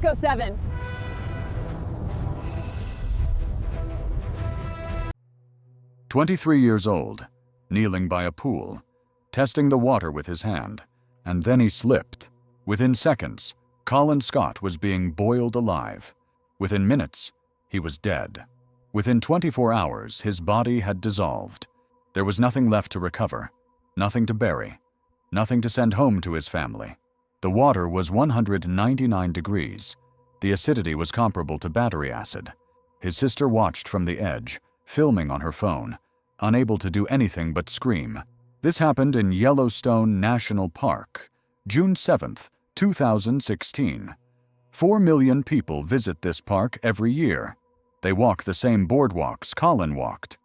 Echo 7. "23 years old, kneeling by a pool, testing the water with his hand, and then he slipped. Within seconds, Colin Scott was being boiled alive. Within minutes, he was dead. Within 24 hours, his body had dissolved. There was nothing left to recover, nothing to bury, nothing to send home to his family. The water was 199 degrees. The acidity was comparable to battery acid. His sister watched from the edge, filming on her phone, unable to do anything but scream. This happened in Yellowstone National Park, June 7th, 2016. 4 million people visit this park every year. They walk the same boardwalks Colin walked.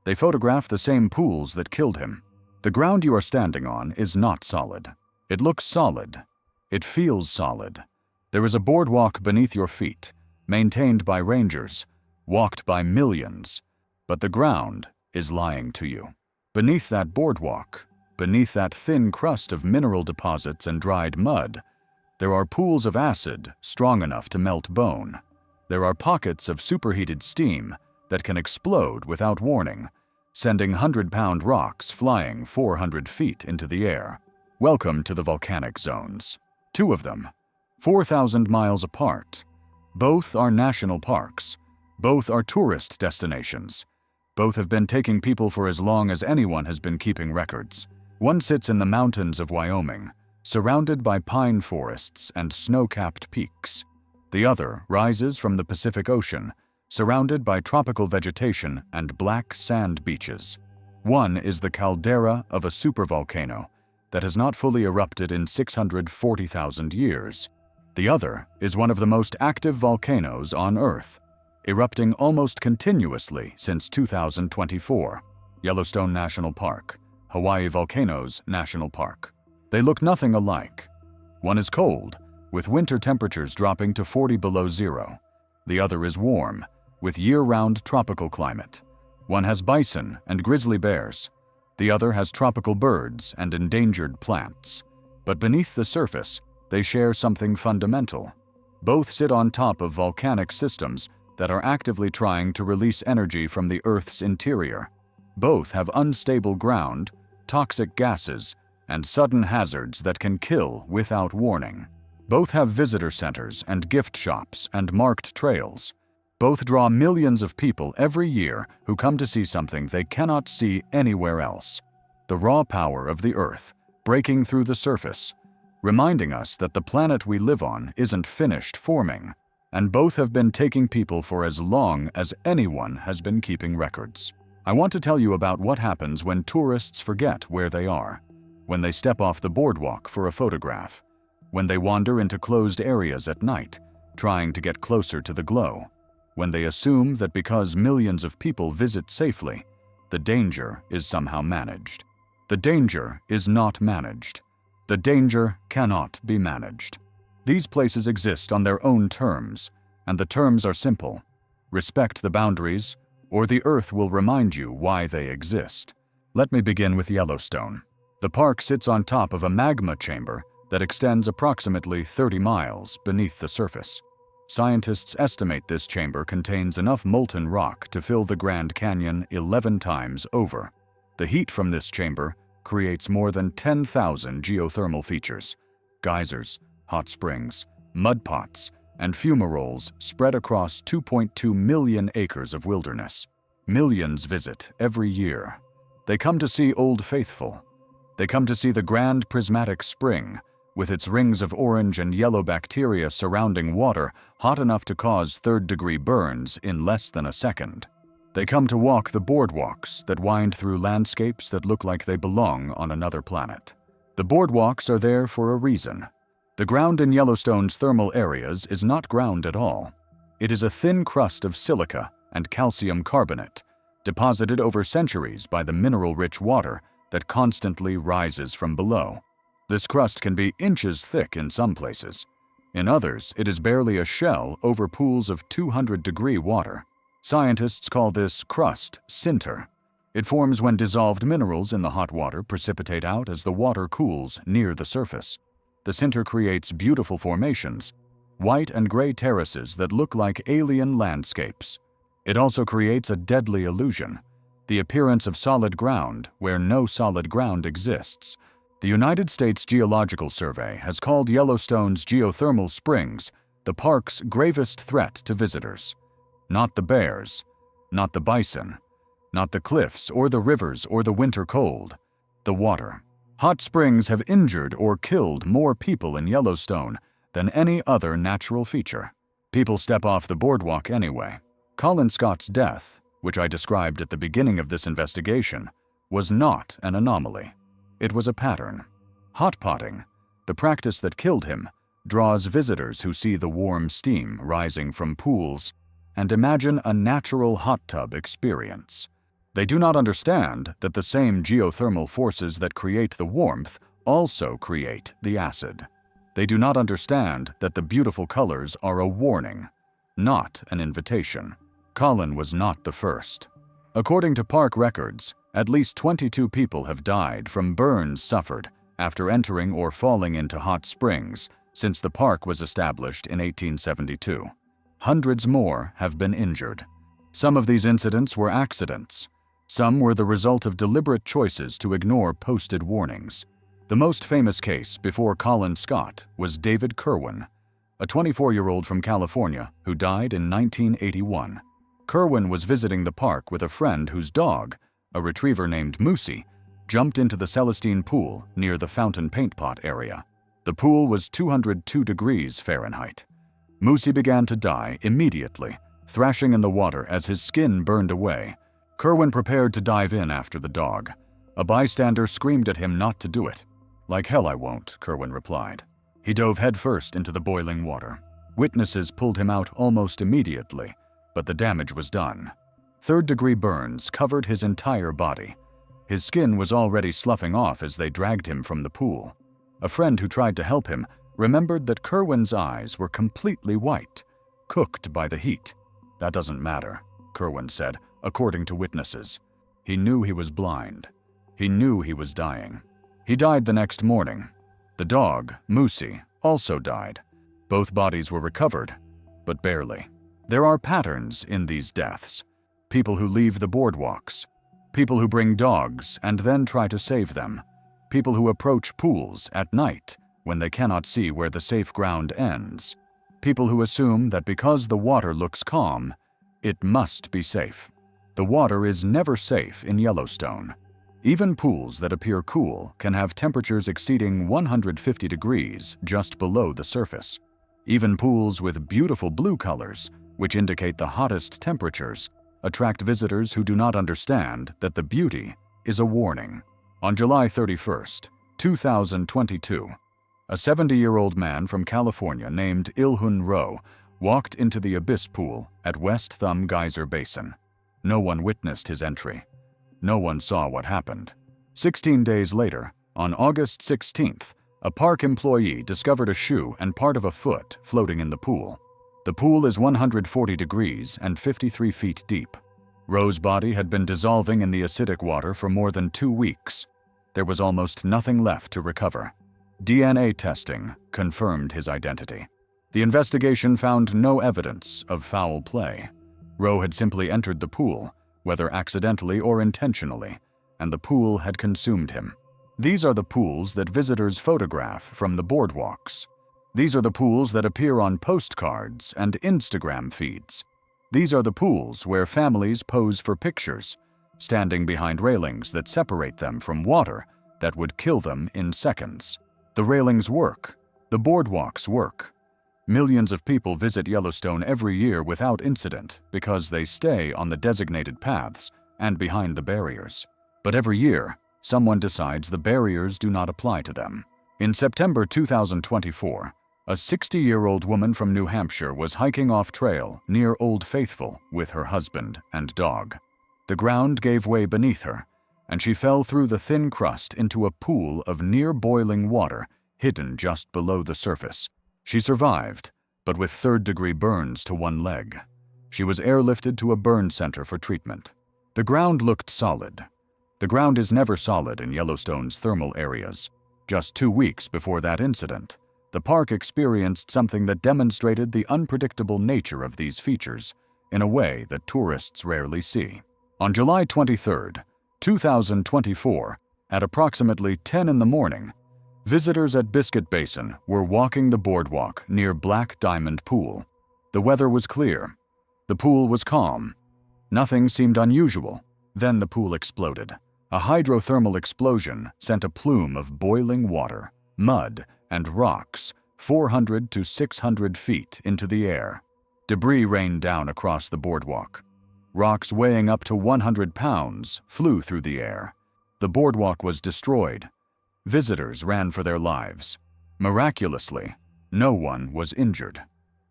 They photograph the same pools that killed him. The ground you are standing on is not solid. It looks solid. It feels solid. There is a boardwalk beneath your feet, maintained by rangers, walked by millions, but the ground is lying to you. Beneath that boardwalk, beneath that thin crust of mineral deposits and dried mud, there are pools of acid strong enough to melt bone. There are pockets of superheated steam that can explode without warning, sending 100-pound rocks flying 400 feet into the air. Welcome to the volcanic zones. 2 of them, 4,000 miles apart. Both are national parks. Both are tourist destinations. Both have been taking people for as long as anyone has been keeping records. One sits in the mountains of Wyoming, surrounded by pine forests and snow-capped peaks. The other rises from the Pacific Ocean, surrounded by tropical vegetation and black sand beaches. One is the caldera of a supervolcano that has not fully erupted in 640,000 years. The other is one of the most active volcanoes on Earth, erupting almost continuously since 2024. Yellowstone National Park, Hawaii Volcanoes National Park. They look nothing alike. One is cold, with winter temperatures dropping to 40 below zero. The other is warm, with year-round tropical climate. One has bison and grizzly bears. The other has tropical birds and endangered plants. But beneath the surface, they share something fundamental. Both sit on top of volcanic systems that are actively trying to release energy from the Earth's interior. Both have unstable ground, toxic gases, and sudden hazards that can kill without warning. Both have visitor centers and gift shops and marked trails. Both draw millions of people every year who come to see something they cannot see anywhere else. The raw power of the Earth, breaking through the surface, reminding us that the planet we live on isn't finished forming. And both have been taking people for as long as anyone has been keeping records. I want to tell you about what happens when tourists forget where they are, when they step off the boardwalk for a photograph, when they wander into closed areas at night, trying to get closer to the glow, when they assume that because millions of people visit safely, the danger is somehow managed. The danger is not managed. The danger cannot be managed. These places exist on their own terms, and the terms are simple. Respect the boundaries, or the Earth will remind you why they exist. Let me begin with Yellowstone. The park sits on top of a magma chamber that extends approximately 30 miles beneath the surface. Scientists estimate this chamber contains enough molten rock to fill the Grand Canyon 11 times over. The heat from this chamber creates more than 10,000 geothermal features: geysers, hot springs, mud pots, and fumaroles spread across 2.2 million acres of wilderness. Millions visit every year. They come to see Old Faithful. They come to see the Grand Prismatic Spring, with its rings of orange and yellow bacteria surrounding water hot enough to cause third-degree burns in less than a second. They come to walk the boardwalks that wind through landscapes that look like they belong on another planet. The boardwalks are there for a reason. The ground in Yellowstone's thermal areas is not ground at all. It is a thin crust of silica and calcium carbonate, deposited over centuries by the mineral-rich water that constantly rises from below. This crust can be inches thick in some places. In others, it is barely a shell over pools of 200-degree water. Scientists call this crust sinter. It forms when dissolved minerals in the hot water precipitate out as the water cools near the surface. The sinter creates beautiful formations, white and gray terraces that look like alien landscapes. It also creates a deadly illusion, the appearance of solid ground where no solid ground exists. The United States Geological Survey has called Yellowstone's geothermal springs the park's gravest threat to visitors. Not the bears, not the bison, not the cliffs or the rivers or the winter cold, the water. Hot springs have injured or killed more people in Yellowstone than any other natural feature. People step off the boardwalk anyway. Colin Scott's death, which I described at the beginning of this investigation, was not an anomaly. It was a pattern. Hot potting, the practice that killed him, draws visitors who see the warm steam rising from pools and imagine a natural hot tub experience. They do not understand that the same geothermal forces that create the warmth also create the acid. They do not understand that the beautiful colors are a warning, not an invitation. Colin was not the first. According to park records, at least 22 people have died from burns suffered after entering or falling into hot springs since the park was established in 1872. Hundreds more have been injured. Some of these incidents were accidents. Some were the result of deliberate choices to ignore posted warnings. The most famous case before Colin Scott was David Kerwin, a 24-year-old from California who died in 1981. Kerwin was visiting the park with a friend whose dog, a retriever named Moosey, jumped into the Celestine pool near the fountain paint pot area. The pool was 202 degrees Fahrenheit. Moosey began to die immediately, thrashing in the water as his skin burned away. Kerwin prepared to dive in after the dog. A bystander screamed at him not to do it. "Like hell I won't," Kerwin replied. He dove headfirst into the boiling water. Witnesses pulled him out almost immediately, but the damage was done. Third-degree burns covered his entire body. His skin was already sloughing off as they dragged him from the pool. A friend who tried to help him remembered that Kerwin's eyes were completely white, cooked by the heat. "That doesn't matter," Kerwin said, according to witnesses. He knew he was blind. He knew he was dying. He died the next morning. The dog, Moosey, also died. Both bodies were recovered, but barely. There are patterns in these deaths. People who leave the boardwalks. People who bring dogs and then try to save them. People who approach pools at night when they cannot see where the safe ground ends. People who assume that because the water looks calm, it must be safe. The water is never safe in Yellowstone. Even pools that appear cool can have temperatures exceeding 150 degrees just below the surface. Even pools with beautiful blue colors, which indicate the hottest temperatures, attract visitors who do not understand that the beauty is a warning. On July 31st, 2022, a 70-year-old man from California named Ilhun Rowe walked into the Abyss Pool at West Thumb Geyser Basin. No one witnessed his entry. No one saw what happened. 16 days later, on August 16th, a park employee discovered a shoe and part of a foot floating in the pool. The pool is 140 degrees and 53 feet deep. Rowe's body had been dissolving in the acidic water for more than 2 weeks. There was almost nothing left to recover. DNA testing confirmed his identity. The investigation found no evidence of foul play. Rowe had simply entered the pool, whether accidentally or intentionally, and the pool had consumed him. These are the pools that visitors photograph from the boardwalks. These are the pools that appear on postcards and Instagram feeds. These are the pools where families pose for pictures, standing behind railings that separate them from water that would kill them in seconds. The railings work. The boardwalks work. Millions of people visit Yellowstone every year without incident because they stay on the designated paths and behind the barriers. But every year, someone decides the barriers do not apply to them. In September 2024, a 60-year-old woman from New Hampshire was hiking off trail near Old Faithful with her husband and dog. The ground gave way beneath her, and she fell through the thin crust into a pool of near-boiling water hidden just below the surface. She survived, but with third-degree burns to one leg. She was airlifted to a burn center for treatment. The ground looked solid. The ground is never solid in Yellowstone's thermal areas. Just 2 weeks before that incident, The park experienced something that demonstrated the unpredictable nature of these features in a way that tourists rarely see. On July 23, 2024, at approximately 10 in the morning, visitors at Biscuit Basin were walking the boardwalk near Black Diamond Pool. The weather was clear. The pool was calm. Nothing seemed unusual. Then the pool exploded. A hydrothermal explosion sent a plume of boiling water, mud, and rocks 400 to 600 feet into the air. Debris rained down across the boardwalk. Rocks weighing up to 100 pounds flew through the air. The boardwalk was destroyed. Visitors ran for their lives. Miraculously, no one was injured.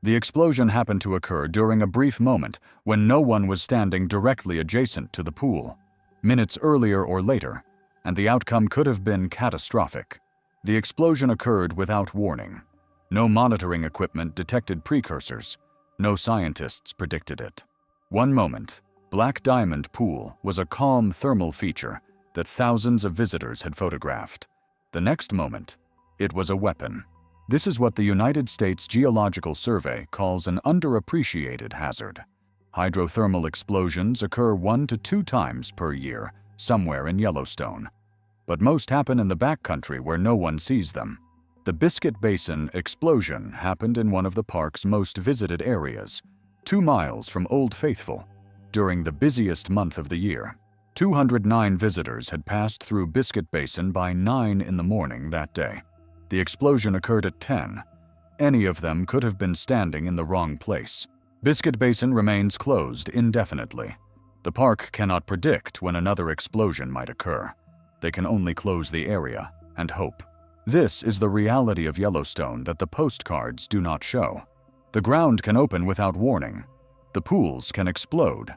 The explosion happened to occur during a brief moment when no one was standing directly adjacent to the pool. Minutes earlier or later, and the outcome could have been catastrophic. The explosion occurred without warning. No monitoring equipment detected precursors. No scientists predicted it. One moment, Black Diamond Pool was a calm thermal feature that thousands of visitors had photographed. The next moment, it was a weapon. This is what the United States Geological Survey calls an underappreciated hazard. Hydrothermal explosions occur 1 to 2 times per year, somewhere in Yellowstone. But most happen in the backcountry where no one sees them. The Biscuit Basin explosion happened in one of the park's most visited areas, 2 miles from Old Faithful, during the busiest month of the year. 209 visitors had passed through Biscuit Basin by 9 in the morning that day. The explosion occurred at 10. Any of them could have been standing in the wrong place. Biscuit Basin remains closed indefinitely. The park cannot predict when another explosion might occur. They can only close the area and hope. This is the reality of Yellowstone that the postcards do not show. The ground can open without warning. The pools can explode.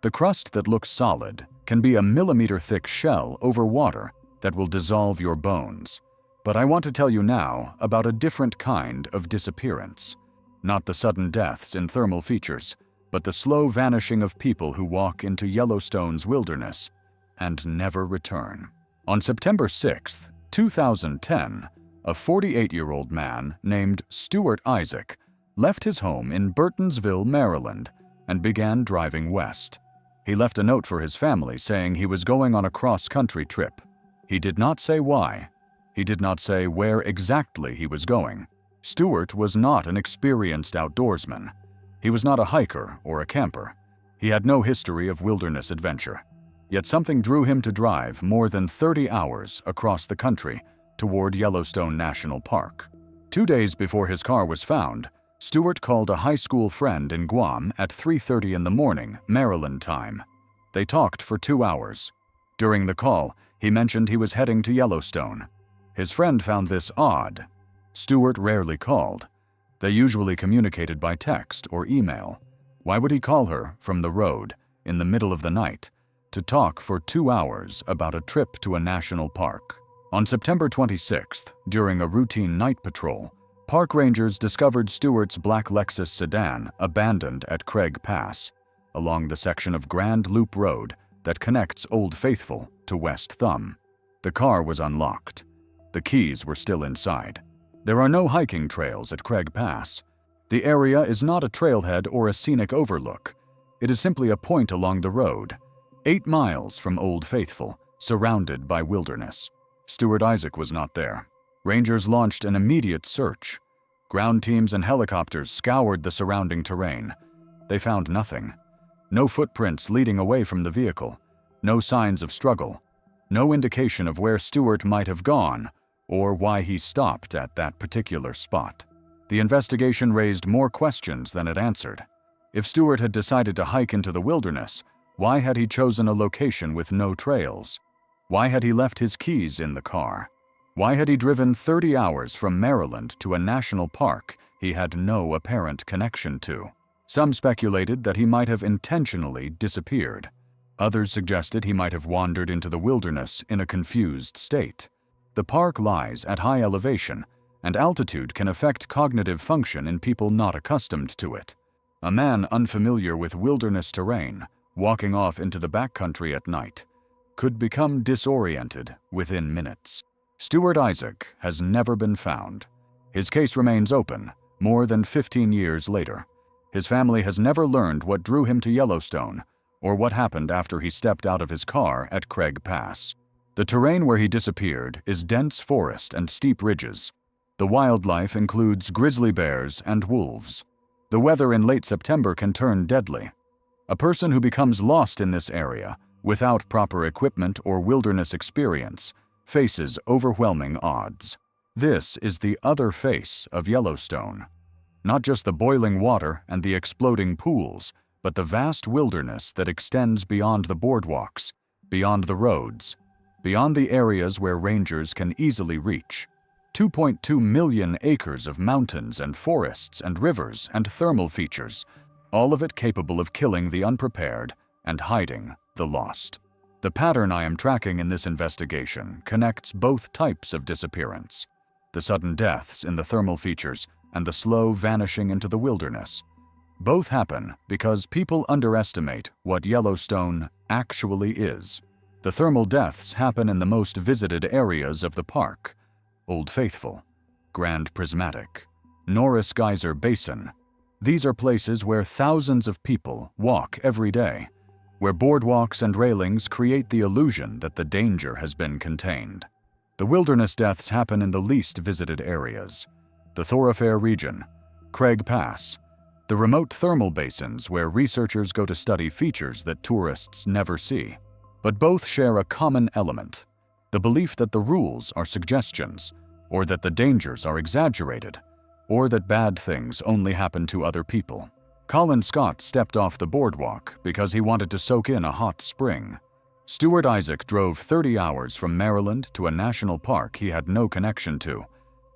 The crust that looks solid can be a millimeter-thick shell over water that will dissolve your bones. But I want to tell you now about a different kind of disappearance. Not the sudden deaths in thermal features, but the slow vanishing of people who walk into Yellowstone's wilderness and never return. On September 6, 2010, a 48-year-old man named Stuart Isaac left his home in Burtonsville, Maryland, and began driving west. He left a note for his family saying he was going on a cross-country trip. He did not say why. He did not say where exactly he was going. Stuart was not an experienced outdoorsman. He was not a hiker or a camper. He had no history of wilderness adventure. Yet something drew him to drive more than 30 hours across the country toward Yellowstone National Park. 2 days before his car was found, Stuart called a high school friend in Guam at 3:30 in the morning, Maryland time. They talked for 2 hours. During the call, he mentioned he was heading to Yellowstone. His friend found this odd. Stuart rarely called. They usually communicated by text or email. Why would he call her from the road, in the middle of the night, to talk for 2 hours about a trip to a national park? On September 26th, during a routine night patrol, park rangers discovered Stuart's black Lexus sedan abandoned at Craig Pass, along the section of Grand Loop Road that connects Old Faithful to West Thumb. The car was unlocked. The keys were still inside. There are no hiking trails at Craig Pass. The area is not a trailhead or a scenic overlook. It is simply a point along the road, 8 miles from Old Faithful, surrounded by wilderness. Stuart Isaac was not there. Rangers launched an immediate search. Ground teams and helicopters scoured the surrounding terrain. They found nothing. No footprints leading away from the vehicle. No signs of struggle. No indication of where Stuart might have gone or why he stopped at that particular spot. The investigation raised more questions than it answered. If Stuart had decided to hike into the wilderness, why had he chosen a location with no trails? Why had he left his keys in the car? Why had he driven 30 hours from Maryland to a national park he had no apparent connection to? Some speculated that he might have intentionally disappeared. Others suggested he might have wandered into the wilderness in a confused state. The park lies at high elevation, and altitude can affect cognitive function in people not accustomed to it. A man unfamiliar with wilderness terrain, walking off into the backcountry at night, could become disoriented within minutes. Stuart Isaac has never been found. His case remains open, more than 15 years later. His family has never learned what drew him to Yellowstone, or what happened after he stepped out of his car at Craig Pass. The terrain where he disappeared is dense forest and steep ridges. The wildlife includes grizzly bears and wolves. The weather in late September can turn deadly. A person who becomes lost in this area, without proper equipment or wilderness experience, faces overwhelming odds. This is the other face of Yellowstone. Not just the boiling water and the exploding pools, but the vast wilderness that extends beyond the boardwalks, beyond the roads, beyond the areas where rangers can easily reach. 2.2 million acres of mountains and forests and rivers and thermal features, all of it capable of killing the unprepared and hiding the lost. The pattern I am tracking in this investigation connects both types of disappearance: the sudden deaths in the thermal features and the slow vanishing into the wilderness. Both happen because people underestimate what Yellowstone actually is. The thermal deaths happen in the most visited areas of the park: Old Faithful, Grand Prismatic, Norris Geyser Basin. These are places where thousands of people walk every day, where boardwalks and railings create the illusion that the danger has been contained. The wilderness deaths happen in the least visited areas: the thoroughfare region, Craig Pass, the remote thermal basins where researchers go to study features that tourists never see. But both share a common element: the belief that the rules are suggestions, or that the dangers are exaggerated, or that bad things only happen to other people. Colin Scott stepped off the boardwalk because he wanted to soak in a hot spring. Stuart Isaac drove 30 hours from Maryland to a national park he had no connection to,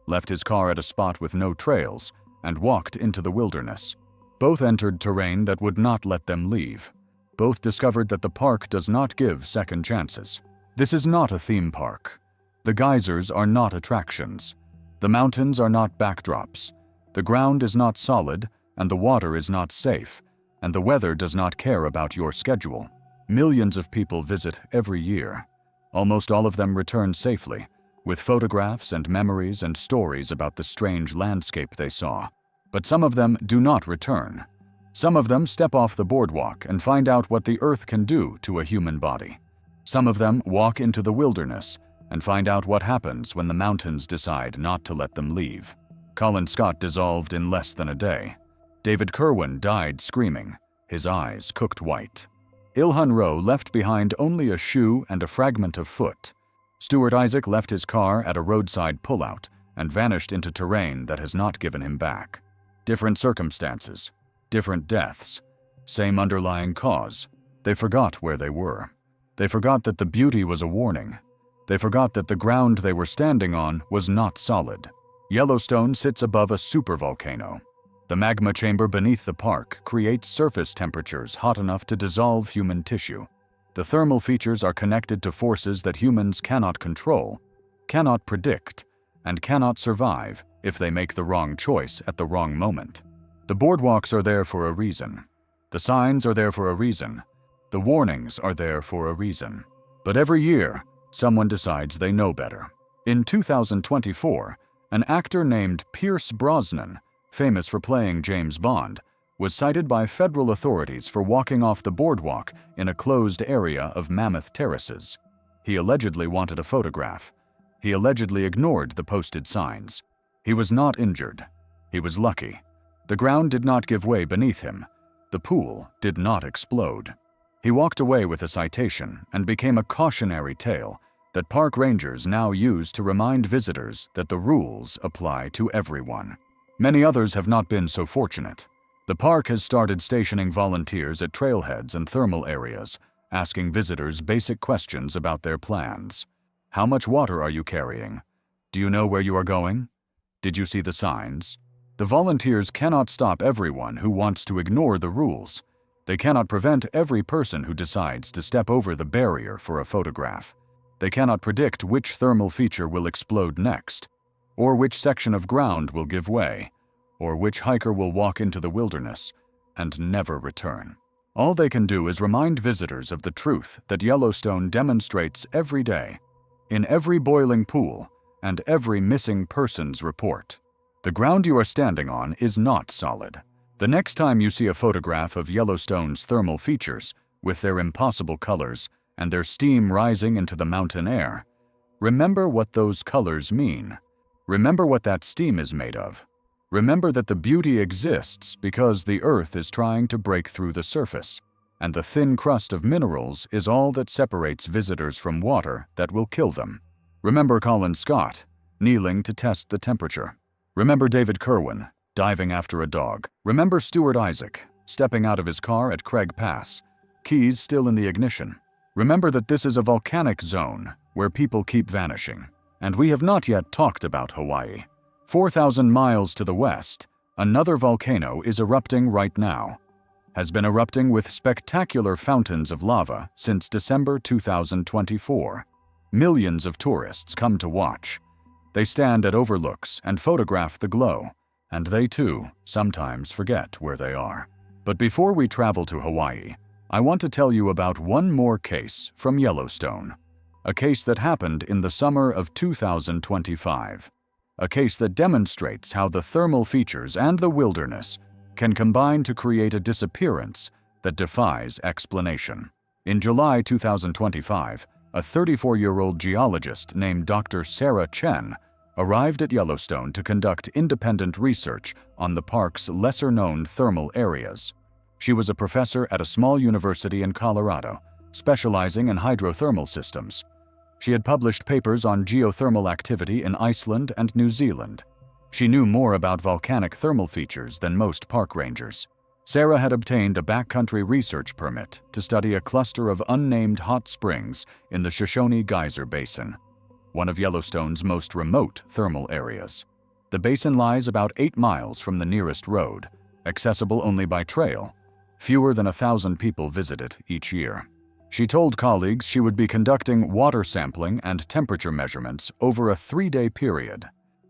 left his car at a spot with no trails, and walked into the wilderness. Both entered terrain that would not let them leave. Both discovered that the park does not give second chances. This is not a theme park. The geysers are not attractions. The mountains are not backdrops. The ground is not solid, and the water is not safe, and the weather does not care about your schedule. Millions of people visit every year. Almost all of them return safely, with photographs and memories and stories about the strange landscape they saw. But some of them do not return. Some of them step off the boardwalk and find out what the earth can do to a human body. Some of them walk into the wilderness and find out what happens when the mountains decide not to let them leave. Colin Scott dissolved in less than a day. David Kerwin died screaming, his eyes cooked white. Ilhan Rowe left behind only a shoe and a fragment of foot. Stuart Isaac left his car at a roadside pullout and vanished into terrain that has not given him back. Different circumstances, different deaths, same underlying cause. They forgot where they were. They forgot that the beauty was a warning. They forgot that the ground they were standing on was not solid. Yellowstone sits above a supervolcano. The magma chamber beneath the park creates surface temperatures hot enough to dissolve human tissue. The thermal features are connected to forces that humans cannot control, cannot predict, and cannot survive if they make the wrong choice at the wrong moment. The boardwalks are there for a reason. The signs are there for a reason. The warnings are there for a reason. But every year, someone decides they know better. In 2024, an actor named Pierce Brosnan, famous for playing James Bond, was cited by federal authorities for walking off the boardwalk in a closed area of Mammoth Terraces. He allegedly wanted a photograph. He allegedly ignored the posted signs. He was not injured. He was lucky. The ground did not give way beneath him. The pool did not explode. He walked away with a citation and became a cautionary tale that park rangers now use to remind visitors that the rules apply to everyone. Many others have not been so fortunate. The park has started stationing volunteers at trailheads and thermal areas, asking visitors basic questions about their plans. How much water are you carrying? Do you know where you are going? Did you see the signs? The volunteers cannot stop everyone who wants to ignore the rules. They cannot prevent every person who decides to step over the barrier for a photograph. They cannot predict which thermal feature will explode next, or which section of ground will give way, or which hiker will walk into the wilderness and never return. All they can do is remind visitors of the truth that Yellowstone demonstrates every day, in every boiling pool and every missing persons report. The ground you are standing on is not solid. The next time you see a photograph of Yellowstone's thermal features, with their impossible colors and their steam rising into the mountain air, remember what those colors mean. Remember what that steam is made of. Remember that the beauty exists because the Earth is trying to break through the surface, and the thin crust of minerals is all that separates visitors from water that will kill them. Remember Colin Scott, kneeling to test the temperature. Remember David Kerwin, diving after a dog. Remember Stuart Isaac, stepping out of his car at Craig Pass, keys still in the ignition. Remember that this is a volcanic zone where people keep vanishing. And we have not yet talked about Hawaii. 4,000 miles to the west, another volcano is erupting right now. Has been erupting with spectacular fountains of lava since December 2024. Millions of tourists come to watch. They stand at overlooks and photograph the glow, and they too sometimes forget where they are. But before we travel to Hawaii, I want to tell you about one more case from Yellowstone. A case that happened in the summer of 2025. A case that demonstrates how the thermal features and the wilderness can combine to create a disappearance that defies explanation. In July 2025, a 34-year-old geologist named Dr. Sarah Chen arrived at Yellowstone to conduct independent research on the park's lesser-known thermal areas. She was a professor at a small university in Colorado, specializing in hydrothermal systems. She had published papers on geothermal activity in Iceland and New Zealand. She knew more about volcanic thermal features than most park rangers. Sarah had obtained a backcountry research permit to study a cluster of unnamed hot springs in the Shoshone Geyser Basin, one of Yellowstone's most remote thermal areas. The basin lies about 8 miles from the nearest road, accessible only by trail. Fewer than 1,000 people visit it each year. She told colleagues she would be conducting water sampling and temperature measurements over a 3-day period.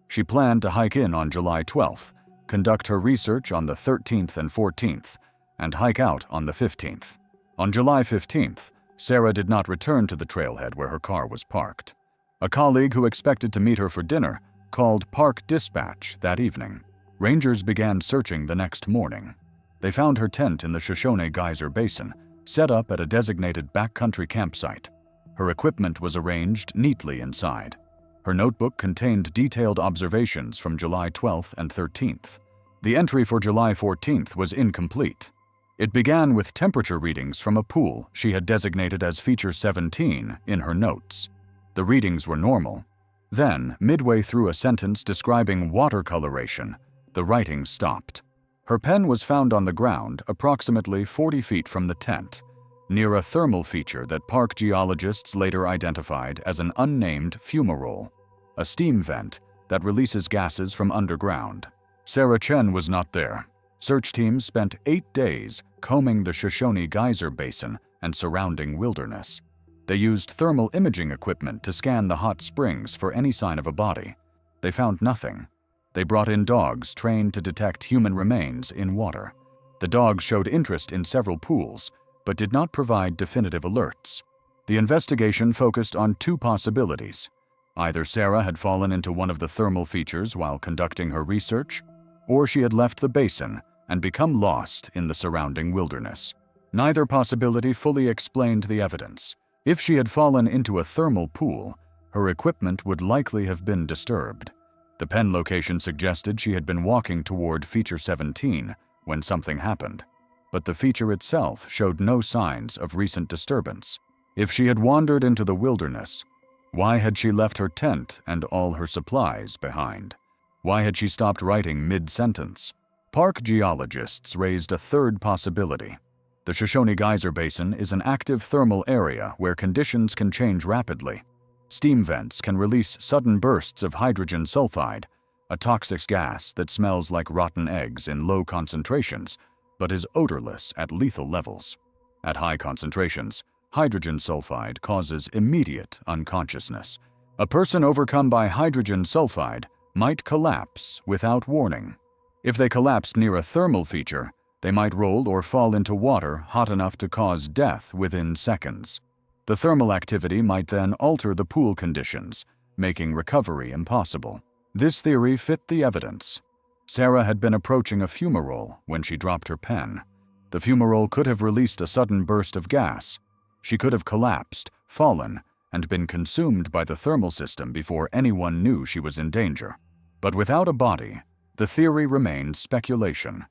She planned to hike in on July 12th, conduct her research on the 13th and 14th, and hike out on the 15th. On July 15th, Sarah did not return to the trailhead where her car was parked. A colleague who expected to meet her for dinner called Park Dispatch that evening. Rangers began searching the next morning. They found her tent in the Shoshone Geyser Basin, set up at a designated backcountry campsite. Her equipment was arranged neatly inside. Her notebook contained detailed observations from July 12th and 13th. The entry for July 14th was incomplete. It began with temperature readings from a pool she had designated as Feature 17 in her notes. The readings were normal. Then, midway through a sentence describing water coloration, the writing stopped. Her pen was found on the ground approximately 40 feet from the tent, near a thermal feature that park geologists later identified as an unnamed fumarole, a steam vent that releases gases from underground. Sarah Chen was not there. Search teams spent 8 days combing the Shoshone Geyser Basin and surrounding wilderness. They used thermal imaging equipment to scan the hot springs for any sign of a body. They found nothing. They brought in dogs trained to detect human remains in water. The dogs showed interest in several pools, but did not provide definitive alerts. The investigation focused on 2 possibilities. Either Sarah had fallen into one of the thermal features while conducting her research, or she had left the basin and become lost in the surrounding wilderness. Neither possibility fully explained the evidence. If she had fallen into a thermal pool, her equipment would likely have been disturbed. The pen location suggested she had been walking toward Feature 17 when something happened, but the feature itself showed no signs of recent disturbance. If she had wandered into the wilderness, why had she left her tent and all her supplies behind? Why had she stopped writing mid-sentence? Park geologists raised a 3rd possibility. The Shoshone Geyser Basin is an active thermal area where conditions can change rapidly. Steam vents can release sudden bursts of hydrogen sulfide, a toxic gas that smells like rotten eggs in low concentrations, but is odorless at lethal levels. At high concentrations, hydrogen sulfide causes immediate unconsciousness. A person overcome by hydrogen sulfide might collapse without warning. If they collapsed near a thermal feature, they might roll or fall into water hot enough to cause death within seconds. The thermal activity might then alter the pool conditions, making recovery impossible. This theory fit the evidence. Sarah had been approaching a fumarole when she dropped her pen. The fumarole could have released a sudden burst of gas. She could have collapsed, fallen, and been consumed by the thermal system before anyone knew she was in danger. But without a body, the theory remained speculation.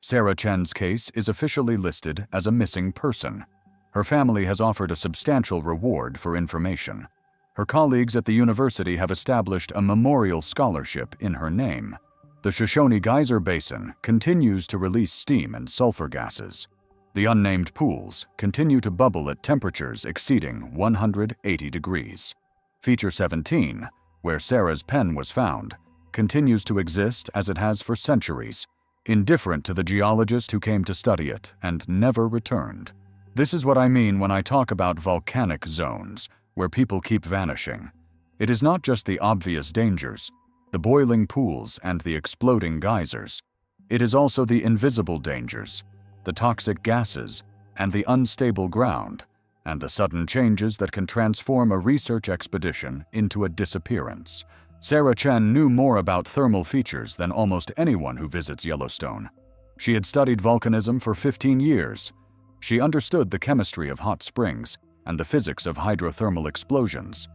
Sarah Chen's case is officially listed as a missing person. Her family has offered a substantial reward for information. Her colleagues at the university have established a memorial scholarship in her name. The Shoshone Geyser Basin continues to release steam and sulfur gases. The unnamed pools continue to bubble at temperatures exceeding 180 degrees. Feature 17, where Sarah's pen was found, continues to exist as it has for centuries, indifferent to the geologist who came to study it and never returned. This is what I mean when I talk about volcanic zones, where people keep vanishing. It is not just the obvious dangers, the boiling pools and the exploding geysers. It is also the invisible dangers, the toxic gases, and the unstable ground, and the sudden changes that can transform a research expedition into a disappearance. Sarah Chen knew more about thermal features than almost anyone who visits Yellowstone. She had studied volcanism for 15 years. She understood the chemistry of hot springs and the physics of hydrothermal explosions.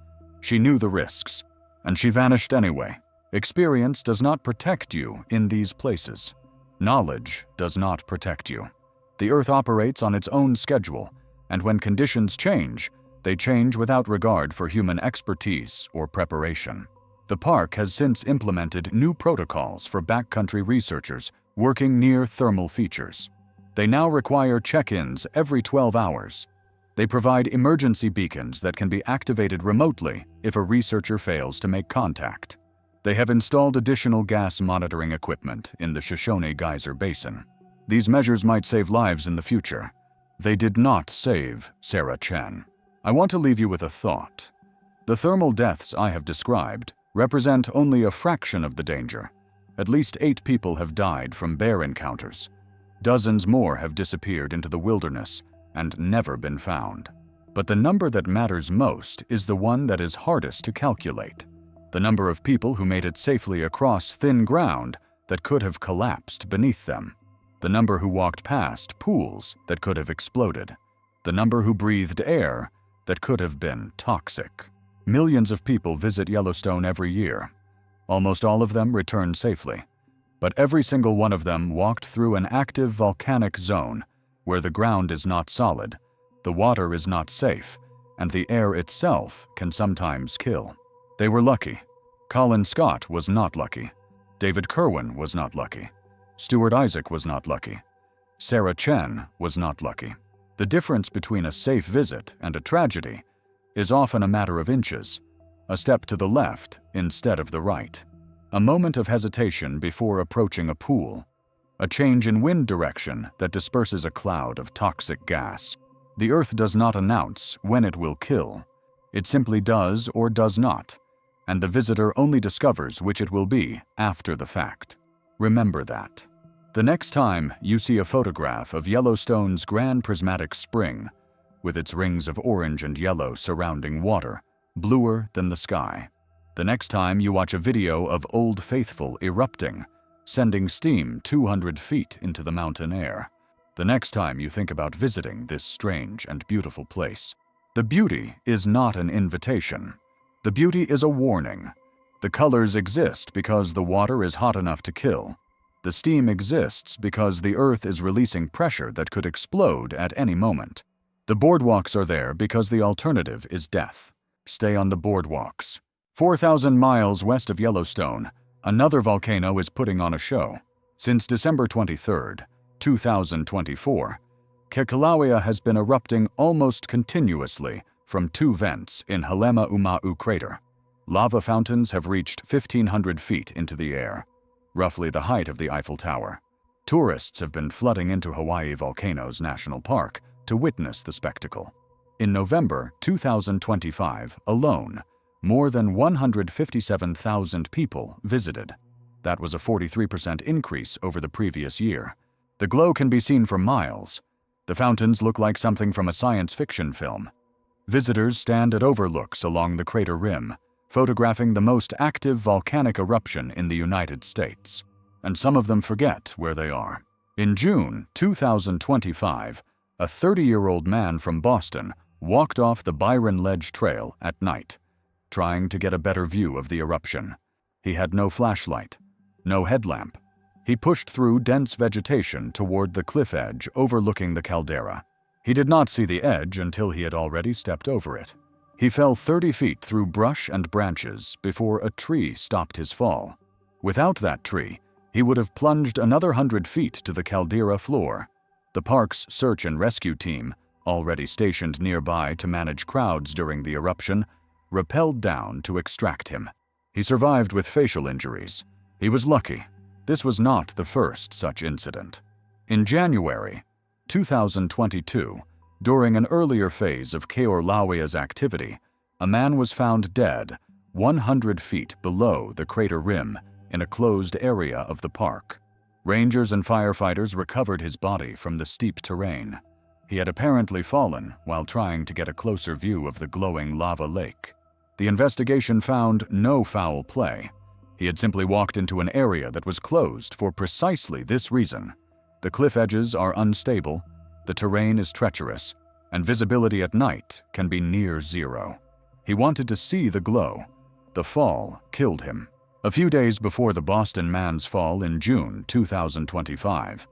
She knew the risks, and she vanished anyway. Experience does not protect you in these places. Knowledge does not protect you. The Earth operates on its own schedule, and when conditions change, they change without regard for human expertise or preparation. The park has since implemented new protocols for backcountry researchers working near thermal features. They now require check-ins every 12 hours. They provide emergency beacons that can be activated remotely if a researcher fails to make contact. They have installed additional gas monitoring equipment in the Shoshone Geyser Basin. These measures might save lives in the future. They did not save Sarah Chen. I want to leave you with a thought. The thermal deaths I have described represent only a fraction of the danger. At least 8 people have died from bear encounters. Dozens more have disappeared into the wilderness and never been found. But the number that matters most is the one that is hardest to calculate. The number of people who made it safely across thin ground that could have collapsed beneath them. The number who walked past pools that could have exploded. The number who breathed air that could have been toxic. Millions of people visit Yellowstone every year. Almost all of them return safely. But every single one of them walked through an active volcanic zone where the ground is not solid, the water is not safe, and the air itself can sometimes kill. They were lucky. Colin Scott was not lucky. David Kerwin was not lucky. Stuart Isaac was not lucky. Sarah Chen was not lucky. The difference between a safe visit and a tragedy is often a matter of inches, a step to the left instead of the right, a moment of hesitation before approaching a pool, a change in wind direction that disperses a cloud of toxic gas. The Earth does not announce when it will kill. It simply does or does not, and the visitor only discovers which it will be after the fact. Remember that. The next time you see a photograph of Yellowstone's Grand Prismatic Spring, with its rings of orange and yellow surrounding water, bluer than the sky. The next time you watch a video of Old Faithful erupting, sending steam 200 feet into the mountain air. The next time you think about visiting this strange and beautiful place. The beauty is not an invitation. The beauty is a warning. The colors exist because the water is hot enough to kill. The steam exists because the Earth is releasing pressure that could explode at any moment. The boardwalks are there because the alternative is death. Stay on the boardwalks. 4,000 miles west of Yellowstone, another volcano is putting on a show. Since December 23, 2024, Kilauea has been erupting almost continuously from 2 vents in Halema-Uma'u crater. Lava fountains have reached 1,500 feet into the air, roughly the height of the Eiffel Tower. Tourists have been flooding into Hawaii Volcanoes National Park to witness the spectacle. In November 2025 alone, more than 157,000 people visited. That was a 43% increase over the previous year. The glow can be seen for miles. The fountains look like something from a science fiction film. Visitors stand at overlooks along the crater rim, photographing the most active volcanic eruption in the United States. And some of them forget where they are. In June 2025, a 30-year-old man from Boston walked off the Byron Ledge Trail at night, trying to get a better view of the eruption. He had no flashlight, no headlamp. He pushed through dense vegetation toward the cliff edge overlooking the caldera. He did not see the edge until he had already stepped over it. He fell 30 feet through brush and branches before a tree stopped his fall. Without that tree, he would have plunged another 100 feet to the caldera floor. The park's search and rescue team, already stationed nearby to manage crowds during the eruption, rappelled down to extract him. He survived with facial injuries. He was lucky. This was not the first such incident. In January 2022, during an earlier phase of Kīlauea's activity, a man was found dead 100 feet below the crater rim in a closed area of the park. Rangers and firefighters recovered his body from the steep terrain. He had apparently fallen while trying to get a closer view of the glowing lava lake. The investigation found no foul play. He had simply walked into an area that was closed for precisely this reason. The cliff edges are unstable, the terrain is treacherous, and visibility at night can be near zero. He wanted to see the glow. The fall killed him. A few days before the Boston man's fall in June 2025,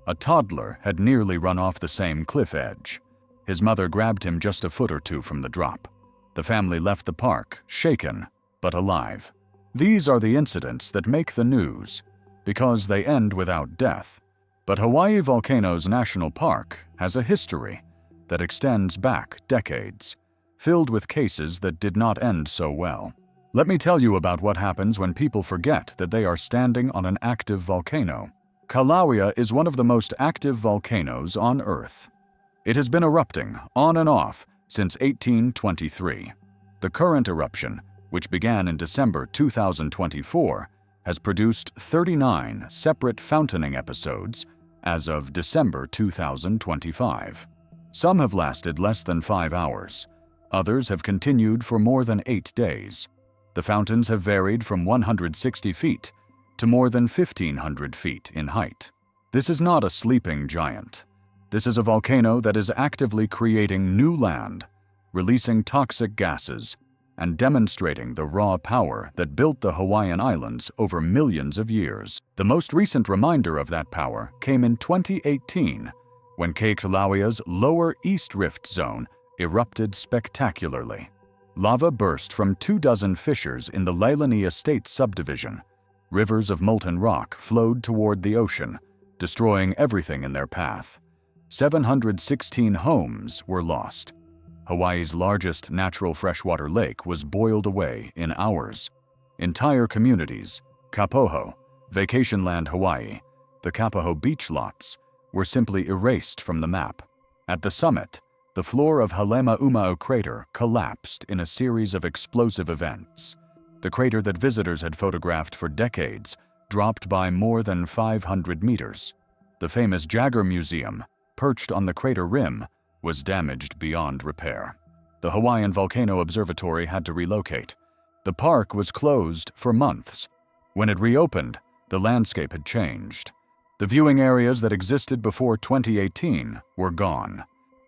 a toddler had nearly run off the same cliff edge. His mother grabbed him just a foot or two from the drop. The family left the park, shaken but alive. These are the incidents that make the news, because they end without death. But Hawaii Volcanoes National Park has a history that extends back decades, filled with cases that did not end so well. Let me tell you about what happens when people forget that they are standing on an active volcano. Kilauea is one of the most active volcanoes on Earth. It has been erupting on and off since 1823. The current eruption, which began in December 2024, has produced 39 separate fountaining episodes as of December 2025. Some have lasted less than 5 hours. Others have continued for more than 8 days. The fountains have varied from 160 feet to more than 1,500 feet in height. This is not a sleeping giant. This is a volcano that is actively creating new land, releasing toxic gases, and demonstrating the raw power that built the Hawaiian Islands over millions of years. The most recent reminder of that power came in 2018, when Kilauea's lower East Rift Zone erupted spectacularly. Lava burst from 24 fissures in the Leilani Estate subdivision. Rivers of molten rock flowed toward the ocean, destroying everything in their path. 716 homes were lost. Hawaii's largest natural freshwater lake was boiled away in hours. Entire communities, Kapoho, Vacationland Hawaii, the Kapoho beach lots, were simply erased from the map. At the summit, the floor of Halemaumau crater collapsed in a series of explosive events. The crater that visitors had photographed for decades dropped by more than 500 meters. The famous Jagger Museum, perched on the crater rim, was damaged beyond repair. The Hawaiian Volcano Observatory had to relocate. The park was closed for months. When it reopened, the landscape had changed. The viewing areas that existed before 2018 were gone.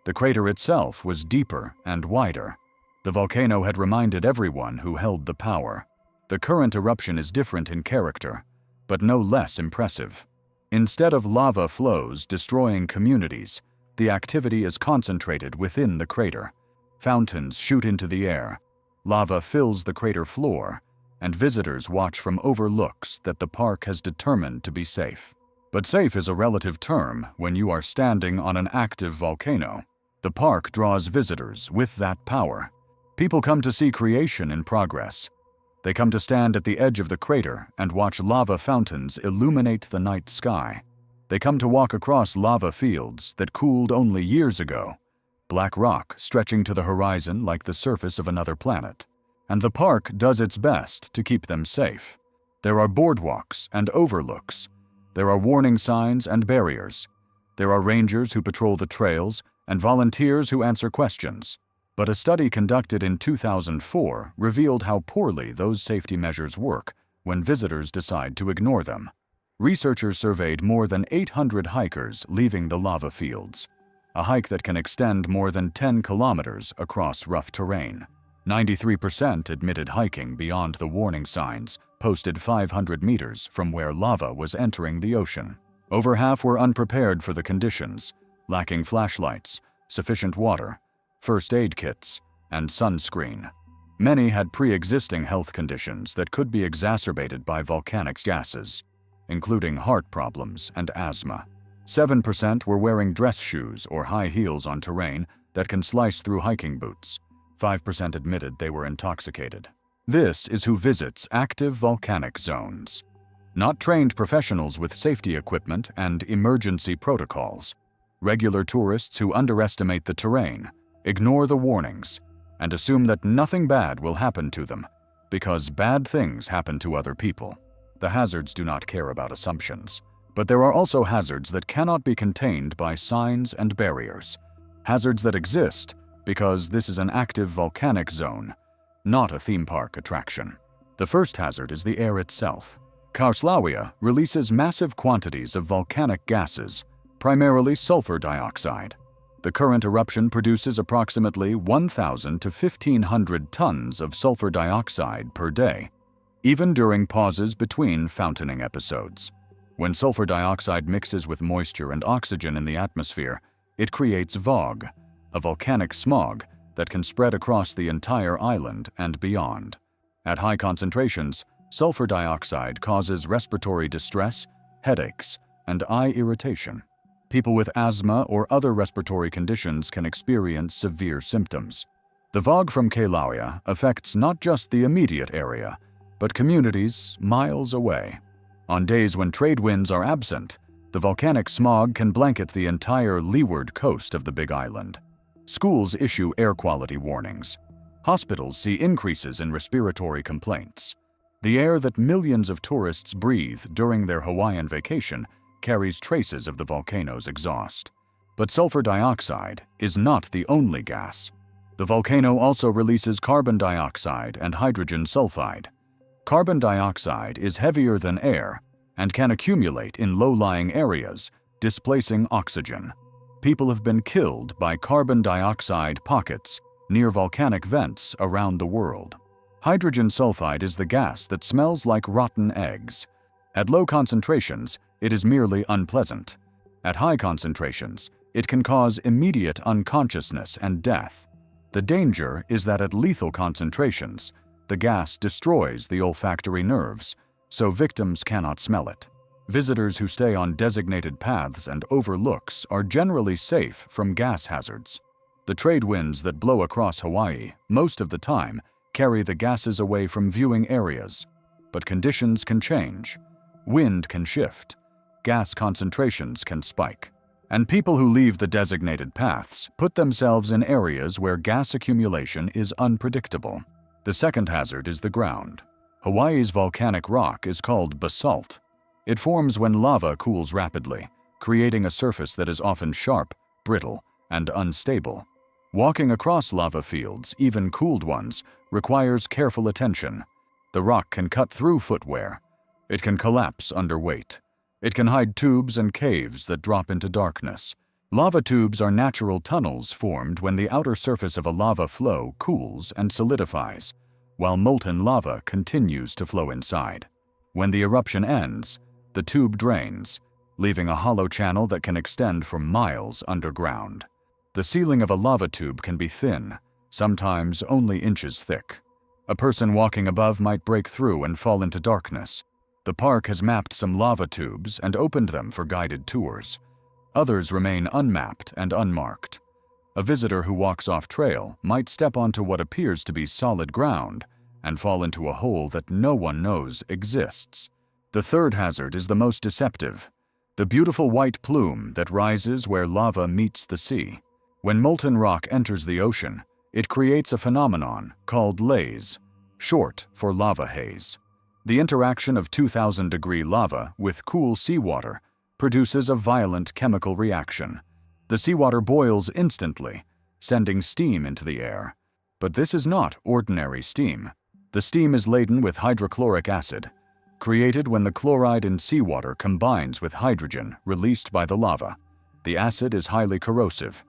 The crater itself was deeper and wider. The volcano had reminded everyone who held the power. The current eruption is different in character, but no less impressive. Instead of lava flows destroying communities, the activity is concentrated within the crater. Fountains shoot into the air, lava fills the crater floor, and visitors watch from overlooks that the park has determined to be safe. But safe is a relative term when you are standing on an active volcano. The park draws visitors with that power. People come to see creation in progress. They come to stand at the edge of the crater and watch lava fountains illuminate the night sky. They come to walk across lava fields that cooled only years ago, black rock stretching to the horizon like the surface of another planet. And the park does its best to keep them safe. There are boardwalks and overlooks. There are warning signs and barriers. There are rangers who patrol the trails and volunteers who answer questions. But a study conducted in 2004 revealed how poorly those safety measures work when visitors decide to ignore them. Researchers surveyed more than 800 hikers leaving the lava fields, a hike that can extend more than 10 kilometers across rough terrain. 93% admitted hiking beyond the warning signs posted 500 meters from where lava was entering the ocean. Over half were unprepared for the conditions, lacking flashlights, sufficient water, first aid kits, and sunscreen. Many had pre-existing health conditions that could be exacerbated by volcanic gases, including heart problems and asthma. 7% were wearing dress shoes or high heels on terrain that can slice through hiking boots. 5% admitted they were intoxicated. This is who visits active volcanic zones. Not trained professionals with safety equipment and emergency protocols. Regular tourists who underestimate the terrain, ignore the warnings, and assume that nothing bad will happen to them because bad things happen to other people. The hazards do not care about assumptions. But there are also hazards that cannot be contained by signs and barriers. Hazards that exist because this is an active volcanic zone, not a theme park attraction. The first hazard is the air itself. Kilauea releases massive quantities of volcanic gases, primarily sulfur dioxide. The current eruption produces approximately 1,000 to 1,500 tons of sulfur dioxide per day, even during pauses between fountaining episodes. When sulfur dioxide mixes with moisture and oxygen in the atmosphere, it creates VOG, a volcanic smog that can spread across the entire island and beyond. At high concentrations, sulfur dioxide causes respiratory distress, headaches, and eye irritation. People with asthma or other respiratory conditions can experience severe symptoms. The VOG from Kilauea affects not just the immediate area, but communities miles away. On days when trade winds are absent, the volcanic smog can blanket the entire leeward coast of the Big Island. Schools issue air quality warnings. Hospitals see increases in respiratory complaints. The air that millions of tourists breathe during their Hawaiian vacation carries traces of the volcano's exhaust. But sulfur dioxide is not the only gas. The volcano also releases carbon dioxide and hydrogen sulfide. Carbon dioxide is heavier than air and can accumulate in low-lying areas, displacing oxygen. People have been killed by carbon dioxide pockets near volcanic vents around the world. Hydrogen sulfide is the gas that smells like rotten eggs. At low concentrations, it is merely unpleasant. At high concentrations, it can cause immediate unconsciousness and death. The danger is that at lethal concentrations, the gas destroys the olfactory nerves, so victims cannot smell it. Visitors who stay on designated paths and overlooks are generally safe from gas hazards. The trade winds that blow across Hawaii, most of the time, carry the gases away from viewing areas. But conditions can change. Wind can shift. Gas concentrations can spike. And people who leave the designated paths put themselves in areas where gas accumulation is unpredictable. The second hazard is the ground. Hawaii's volcanic rock is called basalt. It forms when lava cools rapidly, creating a surface that is often sharp, brittle, and unstable. Walking across lava fields, even cooled ones, requires careful attention. The rock can cut through footwear. It can collapse under weight. It can hide tubes and caves that drop into darkness. Lava tubes are natural tunnels formed when the outer surface of a lava flow cools and solidifies, while molten lava continues to flow inside. When the eruption ends, the tube drains, leaving a hollow channel that can extend for miles underground. The ceiling of a lava tube can be thin, sometimes only inches thick. A person walking above might break through and fall into darkness. The park has mapped some lava tubes and opened them for guided tours. Others remain unmapped and unmarked. A visitor who walks off trail might step onto what appears to be solid ground and fall into a hole that no one knows exists. The third hazard is the most deceptive: the beautiful white plume that rises where lava meets the sea. When molten rock enters the ocean, it creates a phenomenon called laze, short for lava haze. The interaction of 2,000-degree lava with cool seawater produces a violent chemical reaction. The seawater boils instantly, sending steam into the air. But this is not ordinary steam. The steam is laden with hydrochloric acid, created when the chloride in seawater combines with hydrogen released by the lava. The acid is highly corrosive.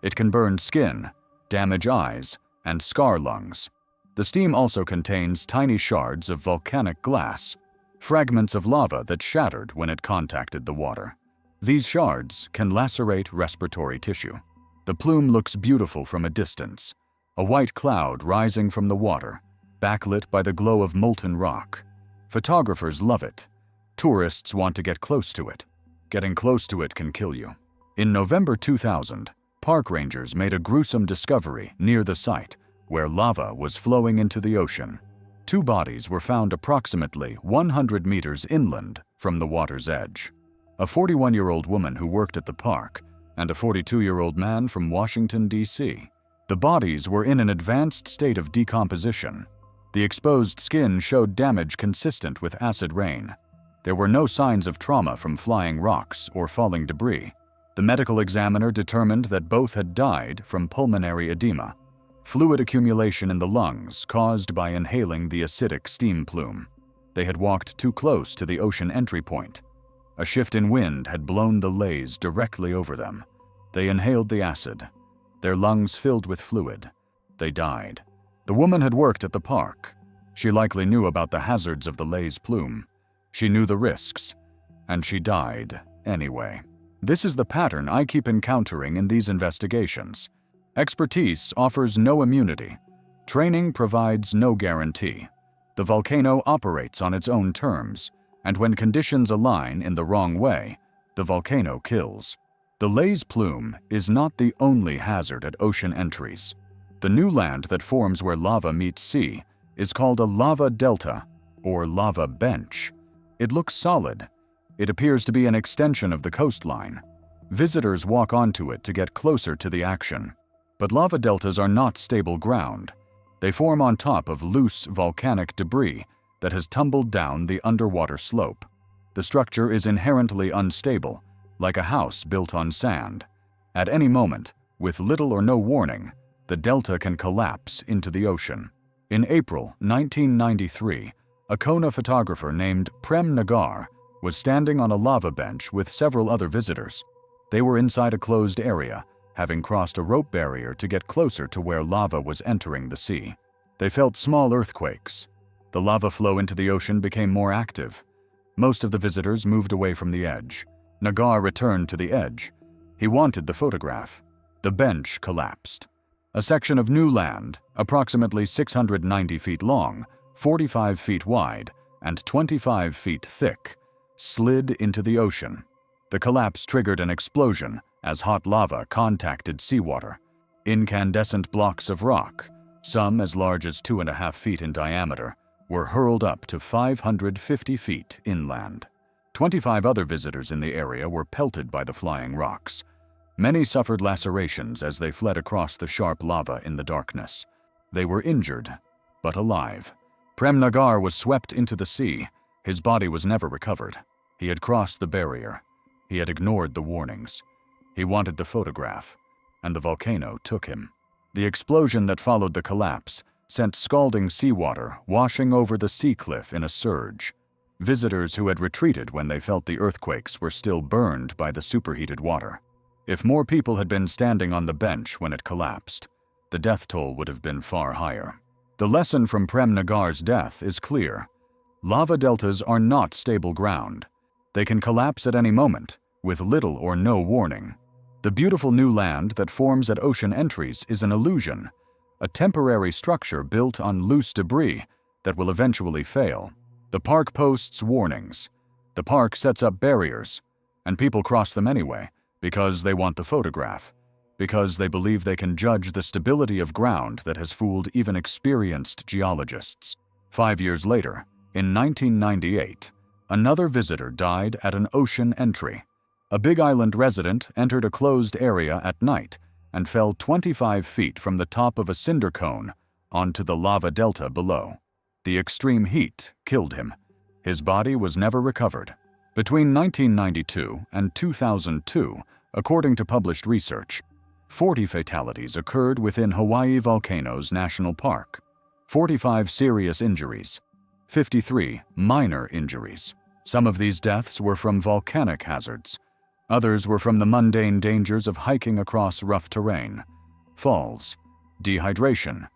It can burn skin, damage eyes, and scar lungs. The steam also contains tiny shards of volcanic glass, fragments of lava that shattered when it contacted the water. These shards can lacerate respiratory tissue. The plume looks beautiful from a distance, a white cloud rising from the water, backlit by the glow of molten rock. Photographers love it. Tourists want to get close to it. Getting close to it can kill you. In November 2000, park rangers made a gruesome discovery near the site where lava was flowing into the ocean. 2 bodies were found approximately 100 meters inland from the water's edge. A 41-year-old woman who worked at the park and a 42-year-old man from Washington, D.C. The bodies were in an advanced state of decomposition. The exposed skin showed damage consistent with acid rain. There were no signs of trauma from flying rocks or falling debris. The medical examiner determined that both had died from pulmonary edema, fluid accumulation in the lungs caused by inhaling the acidic steam plume. They had walked too close to the ocean entry point. A shift in wind had blown the laze directly over them. They inhaled the acid. Their lungs filled with fluid. They died. The woman had worked at the park. She likely knew about the hazards of the laze plume. She knew the risks, and she died anyway. This is the pattern I keep encountering in these investigations. Expertise offers no immunity. Training provides no guarantee. The volcano operates on its own terms, and when conditions align in the wrong way, the volcano kills. The laze plume is not the only hazard at ocean entries. The new land that forms where lava meets sea is called a lava delta, or lava bench. It looks solid. It appears to be an extension of the coastline. Visitors walk onto it to get closer to the action. But lava deltas are not stable ground. They form on top of loose volcanic debris that has tumbled down the underwater slope. The structure is inherently unstable, like a house built on sand. At any moment, with little or no warning, the delta can collapse into the ocean. In April 1993, a Kona photographer named Prem Nagar was standing on a lava bench with several other visitors. They were inside a closed area, having crossed a rope barrier to get closer to where lava was entering the sea. They felt small earthquakes. The lava flow into the ocean became more active. Most of the visitors moved away from the edge. Nagar returned to the edge. He wanted the photograph. The bench collapsed. A section of new land, approximately 690 feet long, 45 feet wide, and 25 feet thick, slid into the ocean. The collapse triggered an explosion as hot lava contacted seawater. Incandescent blocks of rock, some as large as 2.5 feet in diameter, were hurled up to 550 feet inland. 25 other visitors in the area were pelted by the flying rocks. Many suffered lacerations as they fled across the sharp lava in the darkness. They were injured, but alive. Prem Nagar was swept into the sea. His body was never recovered. He had crossed the barrier. He had ignored the warnings. He wanted the photograph, and the volcano took him. The explosion that followed the collapse sent scalding seawater washing over the sea cliff in a surge. Visitors who had retreated when they felt the earthquakes were still burned by the superheated water. If more people had been standing on the bench when it collapsed, the death toll would have been far higher. The lesson from Prem Nagar's death is clear. Lava deltas are not stable ground. They can collapse at any moment, with little or no warning. The beautiful new land that forms at ocean entries is an illusion, a temporary structure built on loose debris that will eventually fail. The park posts warnings. The park sets up barriers, and people cross them anyway because they want the photograph, because they believe they can judge the stability of ground that has fooled even experienced geologists. 5 years later, in 1998, another visitor died at an ocean entry. A Big Island resident entered a closed area at night and fell 25 feet from the top of a cinder cone onto the lava delta below. The extreme heat killed him. His body was never recovered. Between 1992 and 2002, according to published research, 40 fatalities occurred within Hawaii Volcanoes National Park, 45 serious injuries, 53 minor injuries. Some of these deaths were from volcanic hazards. Others were from the mundane dangers of hiking across rough terrain, falls, dehydration,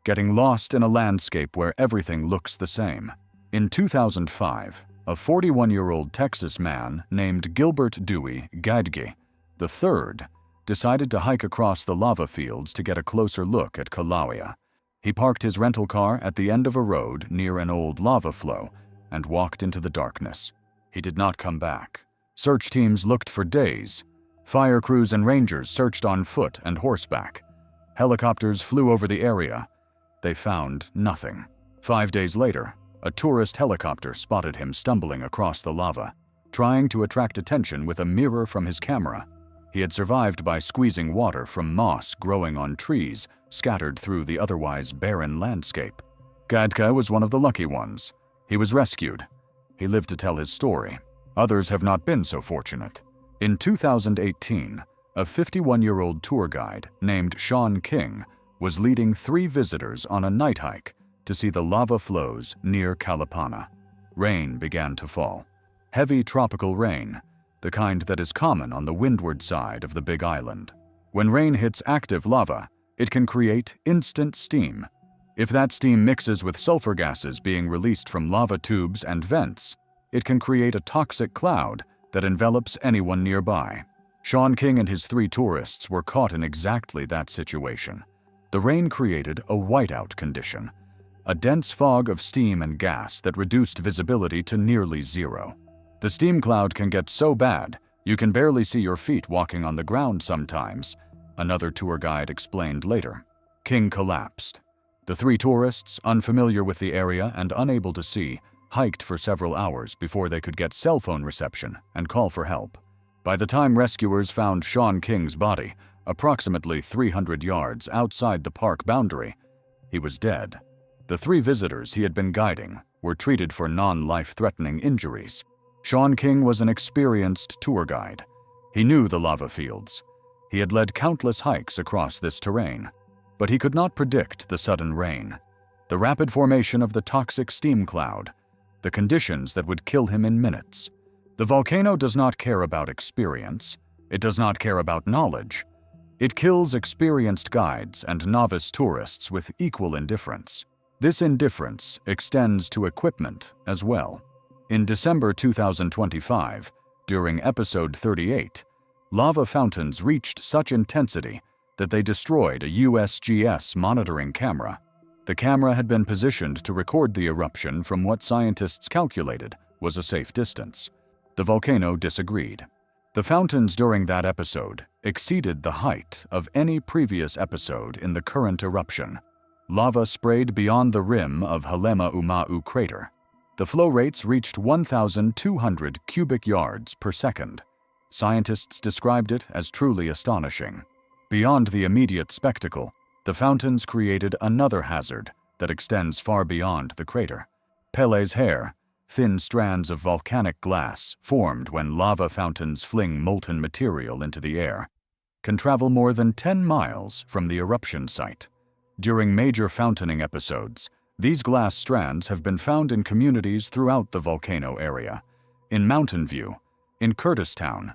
getting lost in a landscape where everything looks the same. In 2005, a 41-year-old Texas man named Gilbert Dewey Gadge III decided to hike across the lava fields to get a closer look at Kilauea. He parked his rental car at the end of a road near an old lava flow and walked into the darkness. He did not come back. Search teams looked for days. Fire crews and rangers searched on foot and horseback. Helicopters flew over the area. They found nothing. 5 days later, a tourist helicopter spotted him stumbling across the lava, trying to attract attention with a mirror from his camera. He had survived by squeezing water from moss growing on trees scattered through the otherwise barren landscape. Gadka was one of the lucky ones. He was rescued. He lived to tell his story. Others have not been so fortunate. In 2018, a 51-year-old tour guide named Sean King was leading 3 visitors on a night hike to see the lava flows near Kalapana. Rain began to fall. Heavy tropical rain, the kind that is common on the windward side of the Big Island. When rain hits active lava, it can create instant steam. If that steam mixes with sulfur gases being released from lava tubes and vents, it can create a toxic cloud that envelops anyone nearby. Sean King and his 3 tourists were caught in exactly that situation. The rain created a whiteout condition, a dense fog of steam and gas that reduced visibility to nearly zero. The steam cloud can get so bad, you can barely see your feet walking on the ground sometimes, another tour guide explained later. King collapsed. The 3 tourists, unfamiliar with the area and unable to see, hiked for several hours before they could get cell phone reception and call for help. By the time rescuers found Sean King's body, approximately 300 yards outside the park boundary, he was dead. The 3 visitors he had been guiding were treated for non-life-threatening injuries. Sean King was an experienced tour guide. He knew the lava fields. He had led countless hikes across this terrain. But he could not predict the sudden rain, the rapid formation of the toxic steam cloud, the conditions that would kill him in minutes. The volcano does not care about experience. It does not care about knowledge. It kills experienced guides and novice tourists with equal indifference. This indifference extends to equipment as well. In December 2025, during episode 38, lava fountains reached such intensity that they destroyed a USGS monitoring camera. The camera had been positioned to record the eruption from what scientists calculated was a safe distance. The volcano disagreed. The fountains during that episode exceeded the height of any previous episode in the current eruption. Lava sprayed beyond the rim of Halemaumau crater. The flow rates reached 1,200 cubic yards per second. Scientists described it as truly astonishing. Beyond the immediate spectacle, the fountains created another hazard that extends far beyond the crater. Pele's hair, thin strands of volcanic glass formed when lava fountains fling molten material into the air, can travel more than 10 miles from the eruption site. During major fountaining episodes, these glass strands have been found in communities throughout the volcano area, in Mountain View, in Curtistown,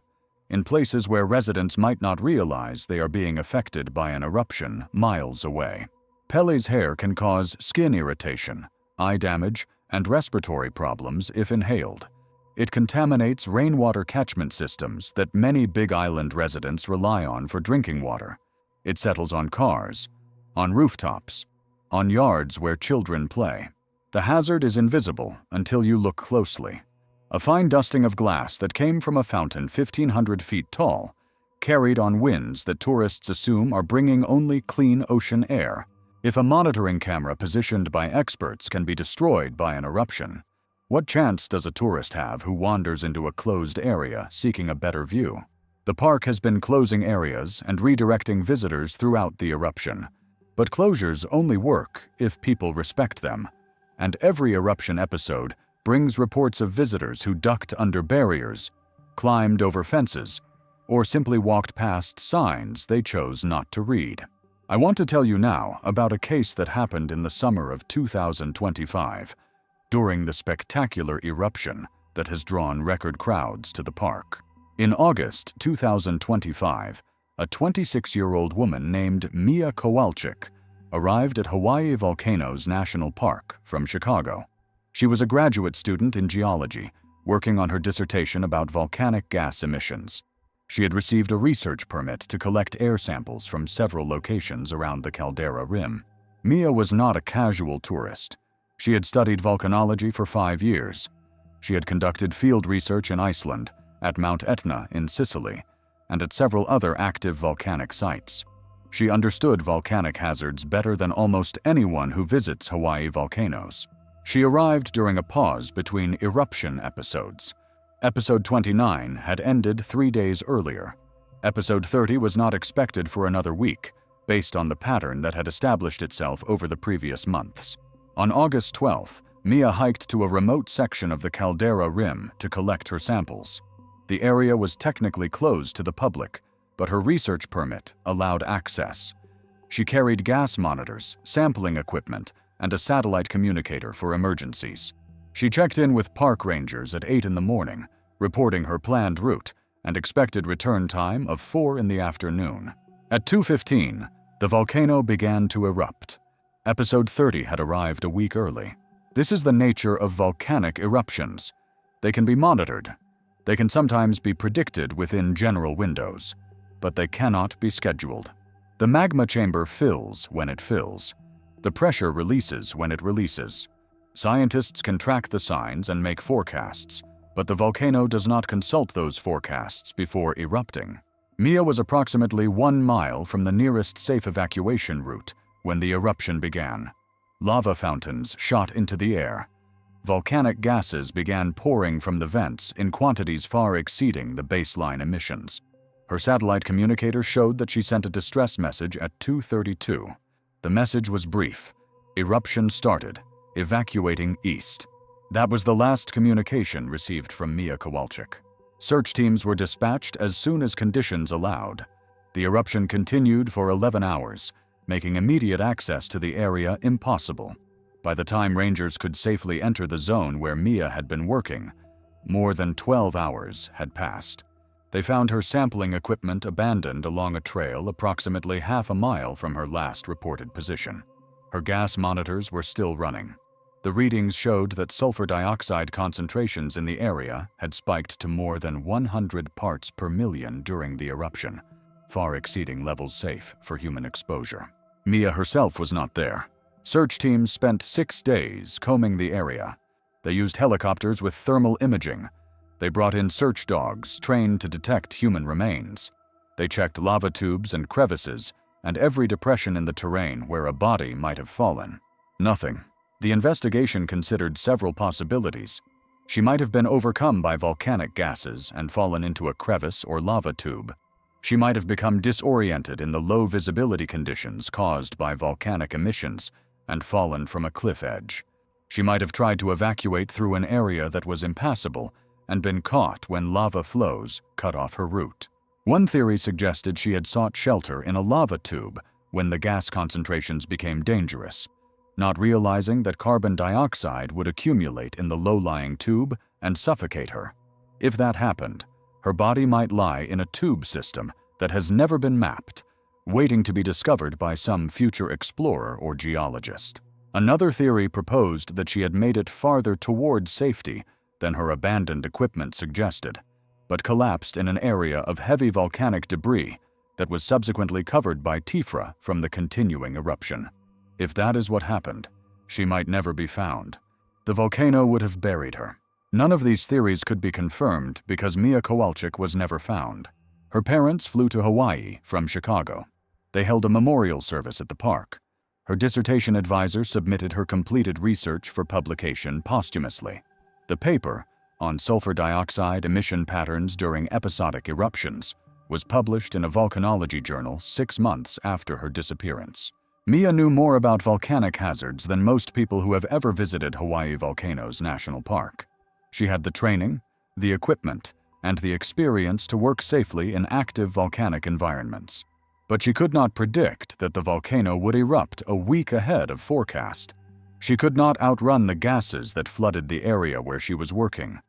in places where residents might not realize they are being affected by an eruption miles away. Pele's hair can cause skin irritation, eye damage, and respiratory problems if inhaled. It contaminates rainwater catchment systems that many Big Island residents rely on for drinking water. It settles on cars, on rooftops, on yards where children play. The hazard is invisible until you look closely. A fine dusting of glass that came from a fountain 1,500 feet tall, carried on winds that tourists assume are bringing only clean ocean air. If a monitoring camera positioned by experts can be destroyed by an eruption, what chance does a tourist have who wanders into a closed area seeking a better view? The park has been closing areas and redirecting visitors throughout the eruption, but closures only work if people respect them, and every eruption episode brings reports of visitors who ducked under barriers, climbed over fences, or simply walked past signs they chose not to read. I want to tell you now about a case that happened in the summer of 2025, during the spectacular eruption that has drawn record crowds to the park. In August 2025, a 26-year-old woman named Mia Kowalczyk arrived at Hawaii Volcanoes National Park from Chicago. She was a graduate student in geology, working on her dissertation about volcanic gas emissions. She had received a research permit to collect air samples from several locations around the caldera rim. Mia was not a casual tourist. She had studied volcanology for 5 years. She had conducted field research in Iceland, at Mount Etna in Sicily, and at several other active volcanic sites. She understood volcanic hazards better than almost anyone who visits Hawaii volcanoes. She arrived during a pause between eruption episodes. Episode 29 had ended 3 days earlier. Episode 30 was not expected for another week, based on the pattern that had established itself over the previous months. On August 12th, Mia hiked to a remote section of the caldera rim to collect her samples. The area was technically closed to the public, but her research permit allowed access. She carried gas monitors, sampling equipment, and a satellite communicator for emergencies. She checked in with park rangers at 8 in the morning, reporting her planned route and expected return time of 4 in the afternoon. At 2:15, the volcano began to erupt. Episode 30 had arrived a week early. This is the nature of volcanic eruptions. They can be monitored. They can sometimes be predicted within general windows, but they cannot be scheduled. The magma chamber fills when it fills. The pressure releases when it releases. Scientists can track the signs and make forecasts, but the volcano does not consult those forecasts before erupting. Mia was approximately 1 mile from the nearest safe evacuation route when the eruption began. Lava fountains shot into the air. Volcanic gases began pouring from the vents in quantities far exceeding the baseline emissions. Her satellite communicator showed that she sent a distress message at 2:32. The message was brief. Eruption started. Evacuating east. That was the last communication received from Mia Kowalczyk. Search teams were dispatched as soon as conditions allowed. The eruption continued for 11 hours, making immediate access to the area impossible. By the time rangers could safely enter the zone where Mia had been working, more than 12 hours had passed. They found her sampling equipment abandoned along a trail approximately half a mile from her last reported position. Her gas monitors were still running. The readings showed that sulfur dioxide concentrations in the area had spiked to more than 100 parts per million during the eruption, far exceeding levels safe for human exposure. Mia herself was not there. Search teams spent 6 days combing the area. They used helicopters with thermal imaging. They brought in search dogs trained to detect human remains. They checked lava tubes and crevices and every depression in the terrain where a body might have fallen. Nothing. The investigation considered several possibilities. She might have been overcome by volcanic gases and fallen into a crevice or lava tube. She might have become disoriented in the low visibility conditions caused by volcanic emissions and fallen from a cliff edge. She might have tried to evacuate through an area that was impassable and been caught when lava flows cut off her route. One theory suggested she had sought shelter in a lava tube when the gas concentrations became dangerous, not realizing that carbon dioxide would accumulate in the low-lying tube and suffocate her. If that happened, her body might lie in a tube system that has never been mapped, waiting to be discovered by some future explorer or geologist. Another theory proposed that she had made it farther toward safety than her abandoned equipment suggested, but collapsed in an area of heavy volcanic debris that was subsequently covered by tephra from the continuing eruption. If that is what happened, she might never be found. The volcano would have buried her. None of these theories could be confirmed because Mia Kowalczyk was never found. Her parents flew to Hawaii from Chicago. They held a memorial service at the park. Her dissertation advisor submitted her completed research for publication posthumously. The paper, on sulfur dioxide emission patterns during episodic eruptions, was published in a volcanology journal 6 months after her disappearance. Mia knew more about volcanic hazards than most people who have ever visited Hawaii Volcanoes National Park. She had the training, the equipment, and the experience to work safely in active volcanic environments. But she could not predict that the volcano would erupt a week ahead of forecast. She could not outrun the gases that flooded the area where she was working.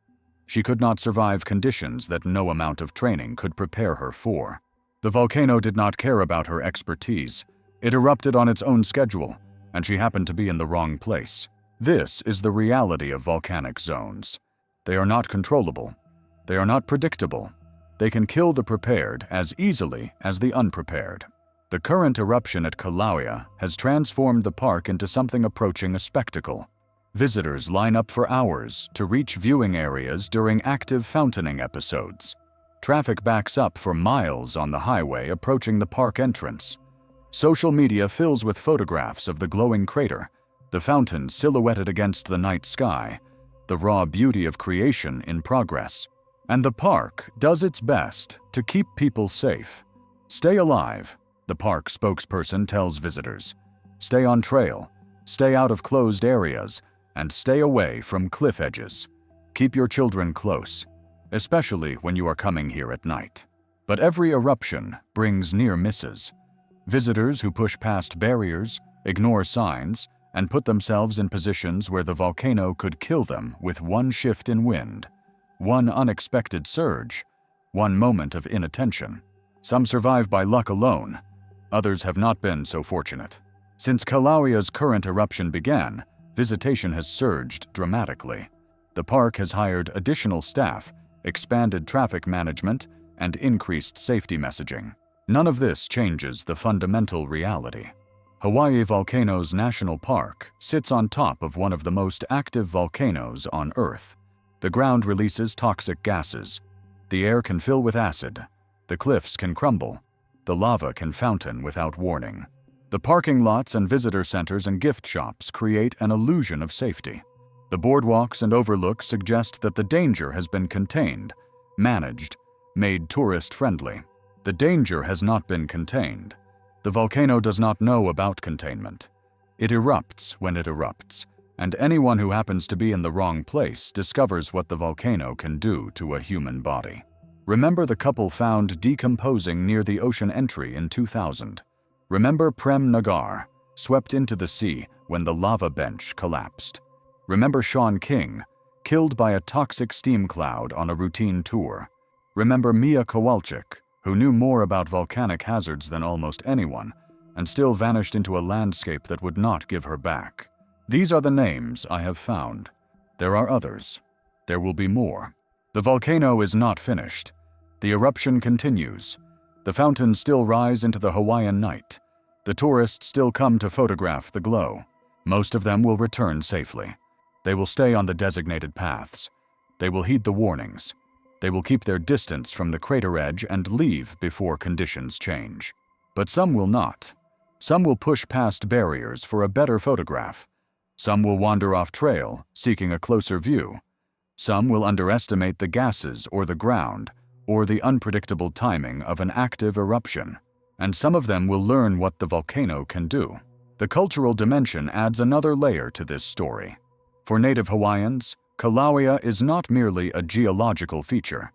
She could not survive conditions that no amount of training could prepare her for. The volcano did not care about her expertise. It erupted on its own schedule, and she happened to be in the wrong place. This is the reality of volcanic zones. They are not controllable. They are not predictable. They can kill the prepared as easily as the unprepared. The current eruption at Kilauea has transformed the park into something approaching a spectacle. Visitors line up for hours to reach viewing areas during active fountaining episodes. Traffic backs up for miles on the highway approaching the park entrance. Social media fills with photographs of the glowing crater, the fountain silhouetted against the night sky, the raw beauty of creation in progress. And the park does its best to keep people safe. Stay alive, the park spokesperson tells visitors. Stay on trail, stay out of closed areas, and stay away from cliff edges. Keep your children close, especially when you are coming here at night. But every eruption brings near misses. Visitors who push past barriers, ignore signs, and put themselves in positions where the volcano could kill them with one shift in wind. One unexpected surge, one moment of inattention. Some survive by luck alone. Others have not been so fortunate. Since Kilauea's current eruption began, visitation has surged dramatically. The park has hired additional staff, expanded traffic management, and increased safety messaging. None of this changes the fundamental reality. Hawaii Volcanoes National Park sits on top of one of the most active volcanoes on Earth. The ground releases toxic gases. The air can fill with acid. The cliffs can crumble. The lava can fountain without warning. The parking lots and visitor centers and gift shops create an illusion of safety. The boardwalks and overlooks suggest that the danger has been contained, managed, made tourist-friendly. The danger has not been contained. The volcano does not know about containment. It erupts when it erupts, and anyone who happens to be in the wrong place discovers what the volcano can do to a human body. Remember the couple found decomposing near the ocean entry in 2000. Remember Prem Nagar, swept into the sea when the lava bench collapsed. Remember Sean King, killed by a toxic steam cloud on a routine tour. Remember Mia Kowalczyk, who knew more about volcanic hazards than almost anyone, and still vanished into a landscape that would not give her back. These are the names I have found. There are others. There will be more. The volcano is not finished. The eruption continues. The fountains still rise into the Hawaiian night. The tourists still come to photograph the glow. Most of them will return safely. They will stay on the designated paths. They will heed the warnings. They will keep their distance from the crater edge and leave before conditions change. But some will not. Some will push past barriers for a better photograph. Some will wander off trail, seeking a closer view. Some will underestimate the gases or the ground, or the unpredictable timing of an active eruption. And some of them will learn what the volcano can do. The cultural dimension adds another layer to this story. For Native Hawaiians, Kilauea is not merely a geological feature.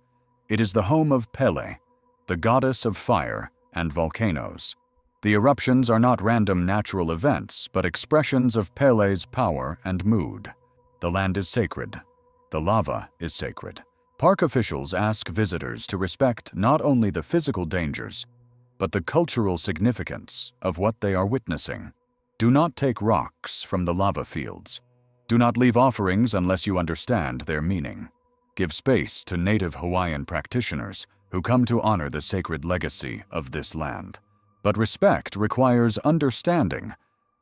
It is the home of Pele, the goddess of fire and volcanoes. The eruptions are not random natural events, but expressions of Pele's power and mood. The land is sacred. The lava is sacred. Park officials ask visitors to respect not only the physical dangers, but the cultural significance of what they are witnessing. Do not take rocks from the lava fields. Do not leave offerings unless you understand their meaning. Give space to Native Hawaiian practitioners who come to honor the sacred legacy of this land. But respect requires understanding,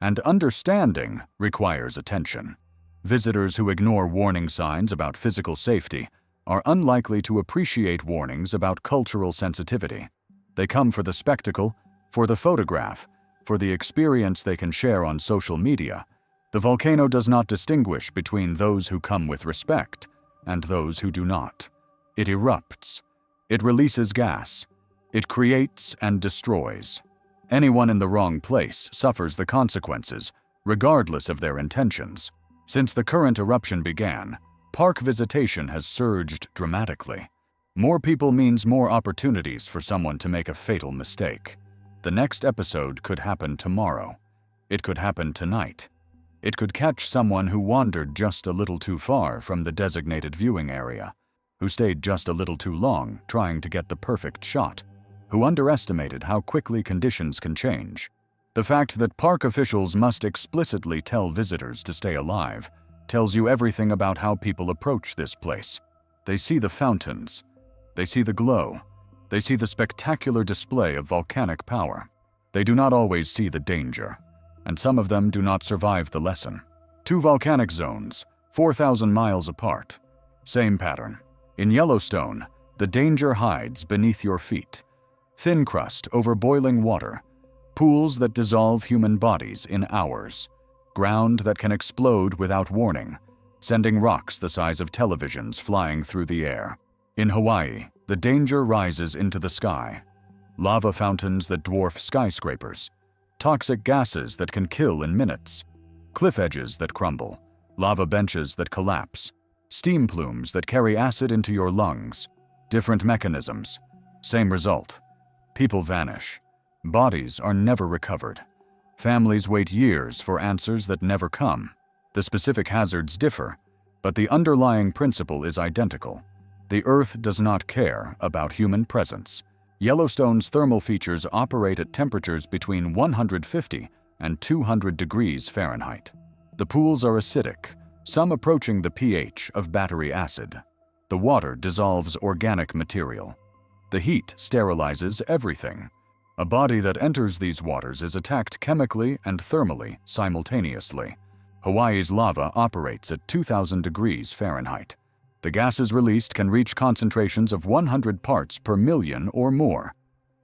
and understanding requires attention. Visitors who ignore warning signs about physical safety are unlikely to appreciate warnings about cultural sensitivity. They come for the spectacle, for the photograph, for the experience they can share on social media. The volcano does not distinguish between those who come with respect and those who do not. It erupts. It releases gas. It creates and destroys. Anyone in the wrong place suffers the consequences, regardless of their intentions. Since the current eruption began, park visitation has surged dramatically. More people means more opportunities for someone to make a fatal mistake. The next episode could happen tomorrow. It could happen tonight. It could catch someone who wandered just a little too far from the designated viewing area, who stayed just a little too long trying to get the perfect shot, who underestimated how quickly conditions can change. The fact that park officials must explicitly tell visitors to stay alive tells you everything about how people approach this place. They see the fountains. They see the glow. They see the spectacular display of volcanic power. They do not always see the danger, and some of them do not survive the lesson. 2 volcanic zones, 4,000 miles apart. Same pattern. In Yellowstone, the danger hides beneath your feet. Thin crust over boiling water. Pools that dissolve human bodies in hours. Ground that can explode without warning, sending rocks the size of televisions flying through the air. In Hawaii, the danger rises into the sky. Lava fountains that dwarf skyscrapers. Toxic gases that can kill in minutes. Cliff edges that crumble. Lava benches that collapse. Steam plumes that carry acid into your lungs. Different mechanisms. Same result. People vanish. Bodies are never recovered. Families wait years for answers that never come. The specific hazards differ, but the underlying principle is identical. The Earth does not care about human presence. Yellowstone's thermal features operate at temperatures between 150 and 200 degrees Fahrenheit. The pools are acidic, some approaching the pH of battery acid. The water dissolves organic material. The heat sterilizes everything. A body that enters these waters is attacked chemically and thermally simultaneously. Hawaii's lava operates at 2,000 degrees Fahrenheit. The gases released can reach concentrations of 100 parts per million or more,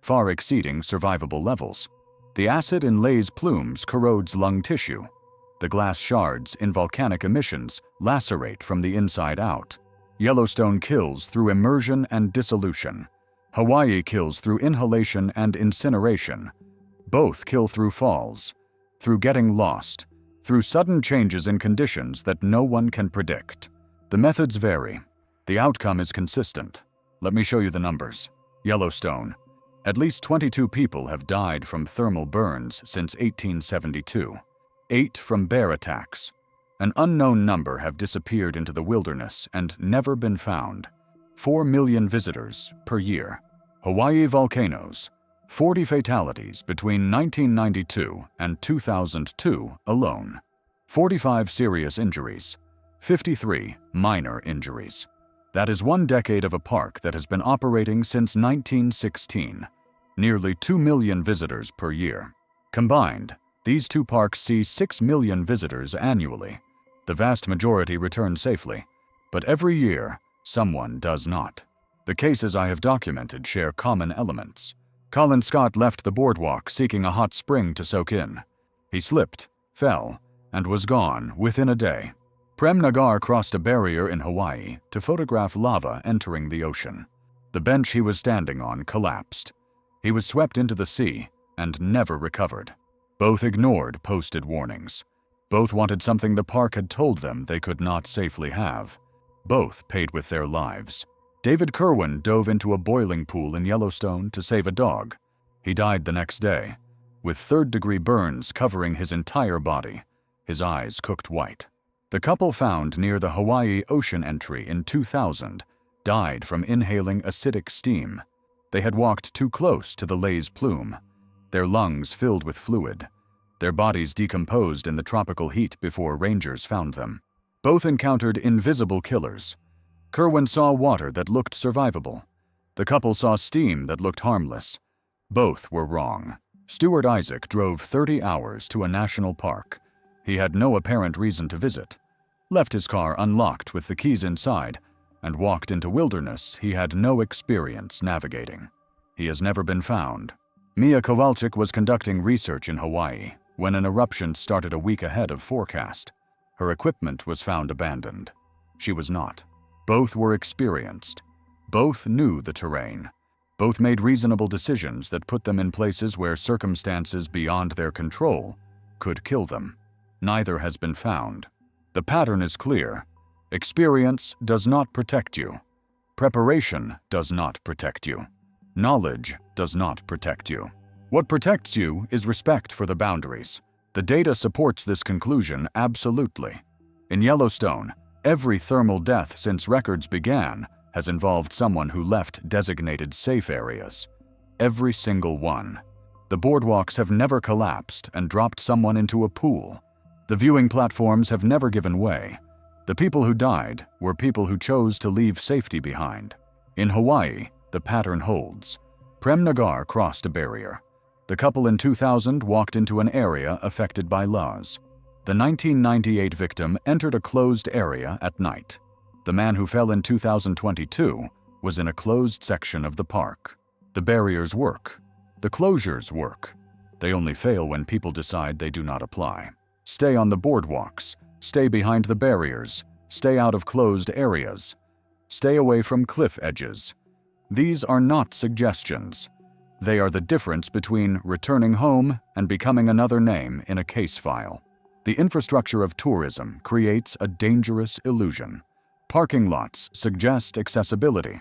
far exceeding survivable levels. The acid in Lay's plumes corrodes lung tissue. The glass shards in volcanic emissions lacerate from the inside out. Yellowstone kills through immersion and dissolution. Hawaii kills through inhalation and incineration. Both kill through falls, through getting lost, through sudden changes in conditions that no one can predict. The methods vary. The outcome is consistent. Let me show you the numbers. Yellowstone. At least 22 people have died from thermal burns since 1872. 8 from bear attacks. An unknown number have disappeared into the wilderness and never been found. 4 million visitors per year. Hawaii volcanoes. 40 fatalities between 1992 and 2002 alone. 45 serious injuries. 53 minor injuries. That is 1 decade of a park that has been operating since 1916. Nearly 2 million visitors per year. Combined, these 2 parks see 6 million visitors annually. The vast majority return safely, but every year, someone does not. The cases I have documented share common elements. Colin Scott left the boardwalk seeking a hot spring to soak in. He slipped, fell, and was gone within a day. Prem Nagar crossed a barrier in Hawaii to photograph lava entering the ocean. The bench he was standing on collapsed. He was swept into the sea and never recovered. Both ignored posted warnings. Both wanted something the park had told them they could not safely have. Both paid with their lives. David Kerwin dove into a boiling pool in Yellowstone to save a dog. He died the next day, with third-degree burns covering his entire body, his eyes cooked white. The couple found near the Hawaii ocean entry in 2000 died from inhaling acidic steam. They had walked too close to the Lay's plume, their lungs filled with fluid, their bodies decomposed in the tropical heat before rangers found them. Both encountered invisible killers. Kerwin saw water that looked survivable. The couple saw steam that looked harmless. Both were wrong. Stuart Isaac drove 30 hours to a national park he had no apparent reason to visit, left his car unlocked with the keys inside, and walked into wilderness he had no experience navigating. He has never been found. Mia Kowalczyk was conducting research in Hawaii when an eruption started a week ahead of forecast. Her equipment was found abandoned. She was not. Both were experienced. Both knew the terrain. Both made reasonable decisions that put them in places where circumstances beyond their control could kill them. Neither has been found. The pattern is clear. Experience does not protect you. Preparation does not protect you. Knowledge does not protect you. What protects you is respect for the boundaries. The data supports this conclusion absolutely. In Yellowstone, every thermal death since records began has involved someone who left designated safe areas. Every single one. The boardwalks have never collapsed and dropped someone into a pool. The viewing platforms have never given way. The people who died were people who chose to leave safety behind. In Hawaii, the pattern holds. Prem Nagar crossed a barrier. The couple in 2000 walked into an area affected by laws. The 1998 victim entered a closed area at night. The man who fell in 2022 was in a closed section of the park. The barriers work. The closures work. They only fail when people decide they do not apply. Stay on the boardwalks. Stay behind the barriers. Stay out of closed areas. Stay away from cliff edges. These are not suggestions. They are the difference between returning home and becoming another name in a case file. The infrastructure of tourism creates a dangerous illusion. Parking lots suggest accessibility.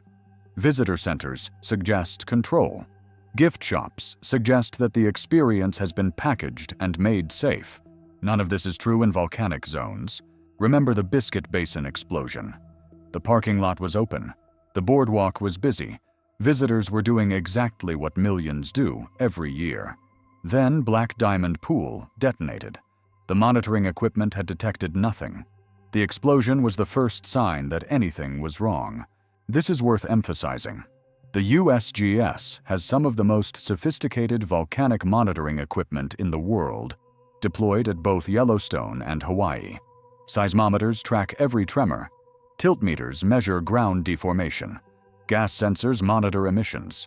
Visitor centers suggest control. Gift shops suggest that the experience has been packaged and made safe. None of this is true in volcanic zones. Remember the Biscuit Basin explosion. The parking lot was open. The boardwalk was busy. Visitors were doing exactly what millions do every year. Then Black Diamond Pool detonated. The monitoring equipment had detected nothing. The explosion was the first sign that anything was wrong. This is worth emphasizing. The USGS has some of the most sophisticated volcanic monitoring equipment in the world, deployed at both Yellowstone and Hawaii. Seismometers track every tremor. Tiltmeters measure ground deformation. Gas sensors monitor emissions.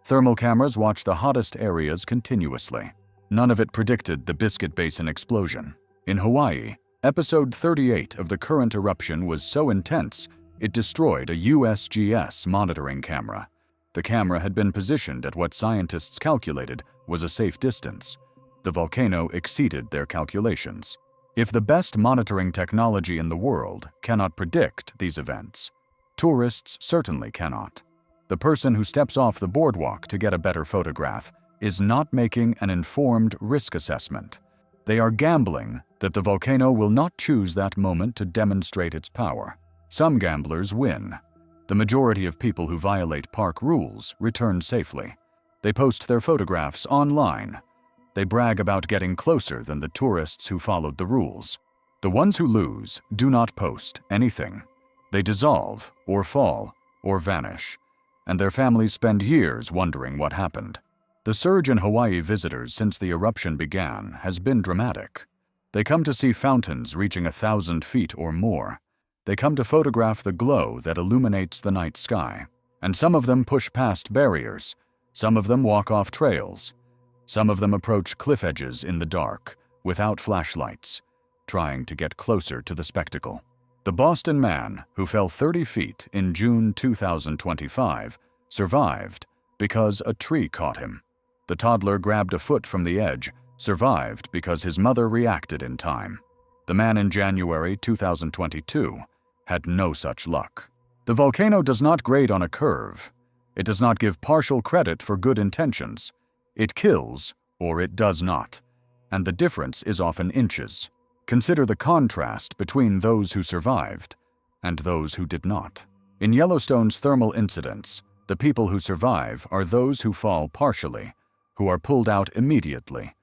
Thermal cameras watch the hottest areas continuously. None of it predicted the Biscuit Basin explosion. In Hawaii, episode 38 of the current eruption was so intense, it destroyed a USGS monitoring camera. The camera had been positioned at what scientists calculated was a safe distance. The volcano exceeded their calculations. If the best monitoring technology in the world cannot predict these events, tourists certainly cannot. The person who steps off the boardwalk to get a better photograph is not making an informed risk assessment. They are gambling that the volcano will not choose that moment to demonstrate its power. Some gamblers win. The majority of people who violate park rules return safely. They post their photographs online. They brag about getting closer than the tourists who followed the rules. The ones who lose do not post anything. They dissolve, or fall, or vanish, and their families spend years wondering what happened. The surge in Hawaii visitors since the eruption began has been dramatic. They come to see fountains reaching 1,000 feet or more. They come to photograph the glow that illuminates the night sky. And some of them push past barriers. Some of them walk off trails. Some of them approach cliff edges in the dark, without flashlights, trying to get closer to the spectacle. The Boston man who fell 30 feet in June 2025 survived because a tree caught him. The toddler grabbed a foot from the edge, survived because his mother reacted in time. The man in January 2022 had no such luck. The volcano does not grade on a curve. It does not give partial credit for good intentions. It kills or it does not, and the difference is often inches. Consider the contrast between those who survived and those who did not. In Yellowstone's thermal incidents, the people who survive are those who fall partially, who are pulled out immediately,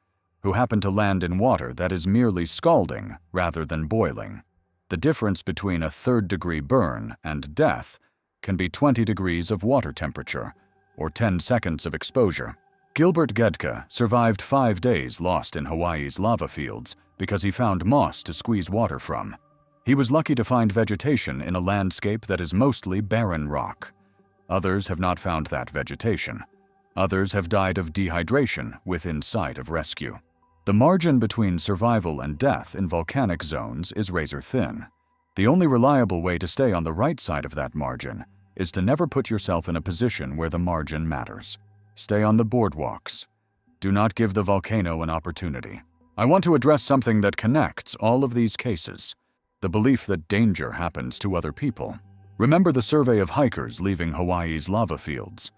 who happen to land in water that is merely scalding rather than boiling. The difference between a third-degree burn and death can be 20 degrees of water temperature or 10 seconds of exposure. Gilbert Gedka survived 5 days lost in Hawaii's lava fields because he found moss to squeeze water from. He was lucky to find vegetation in a landscape that is mostly barren rock. Others have not found that vegetation. Others have died of dehydration within sight of rescue. The margin between survival and death in volcanic zones is razor thin. The only reliable way to stay on the right side of that margin is to never put yourself in a position where the margin matters. Stay on the boardwalks. Do not give the volcano an opportunity. I want to address something that connects all of these cases: the belief that danger happens to other people. Remember the survey of hikers leaving Hawaii's lava fields.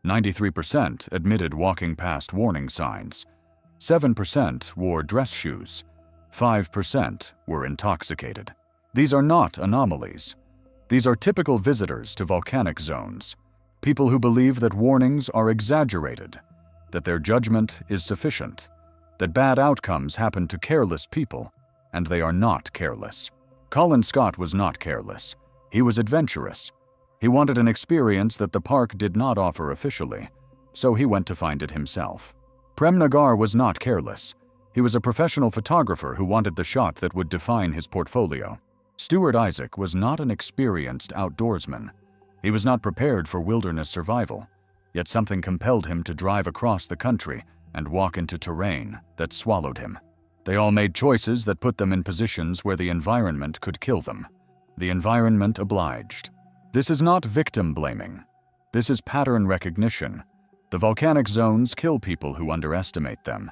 93% admitted walking past warning signs. 7% wore dress shoes. 5% were intoxicated. These are not anomalies. These are typical visitors to volcanic zones. People who believe that warnings are exaggerated, that their judgment is sufficient, that bad outcomes happen to careless people, and they are not careless. Colin Scott was not careless. He was adventurous. He wanted an experience that the park did not offer officially, so he went to find it himself. Prem Nagar was not careless. He was a professional photographer who wanted the shot that would define his portfolio. Stuart Isaac was not an experienced outdoorsman. He was not prepared for wilderness survival, yet something compelled him to drive across the country and walk into terrain that swallowed him. They all made choices that put them in positions where the environment could kill them. The environment obliged. This is not victim blaming. This is pattern recognition. The volcanic zones kill people who underestimate them.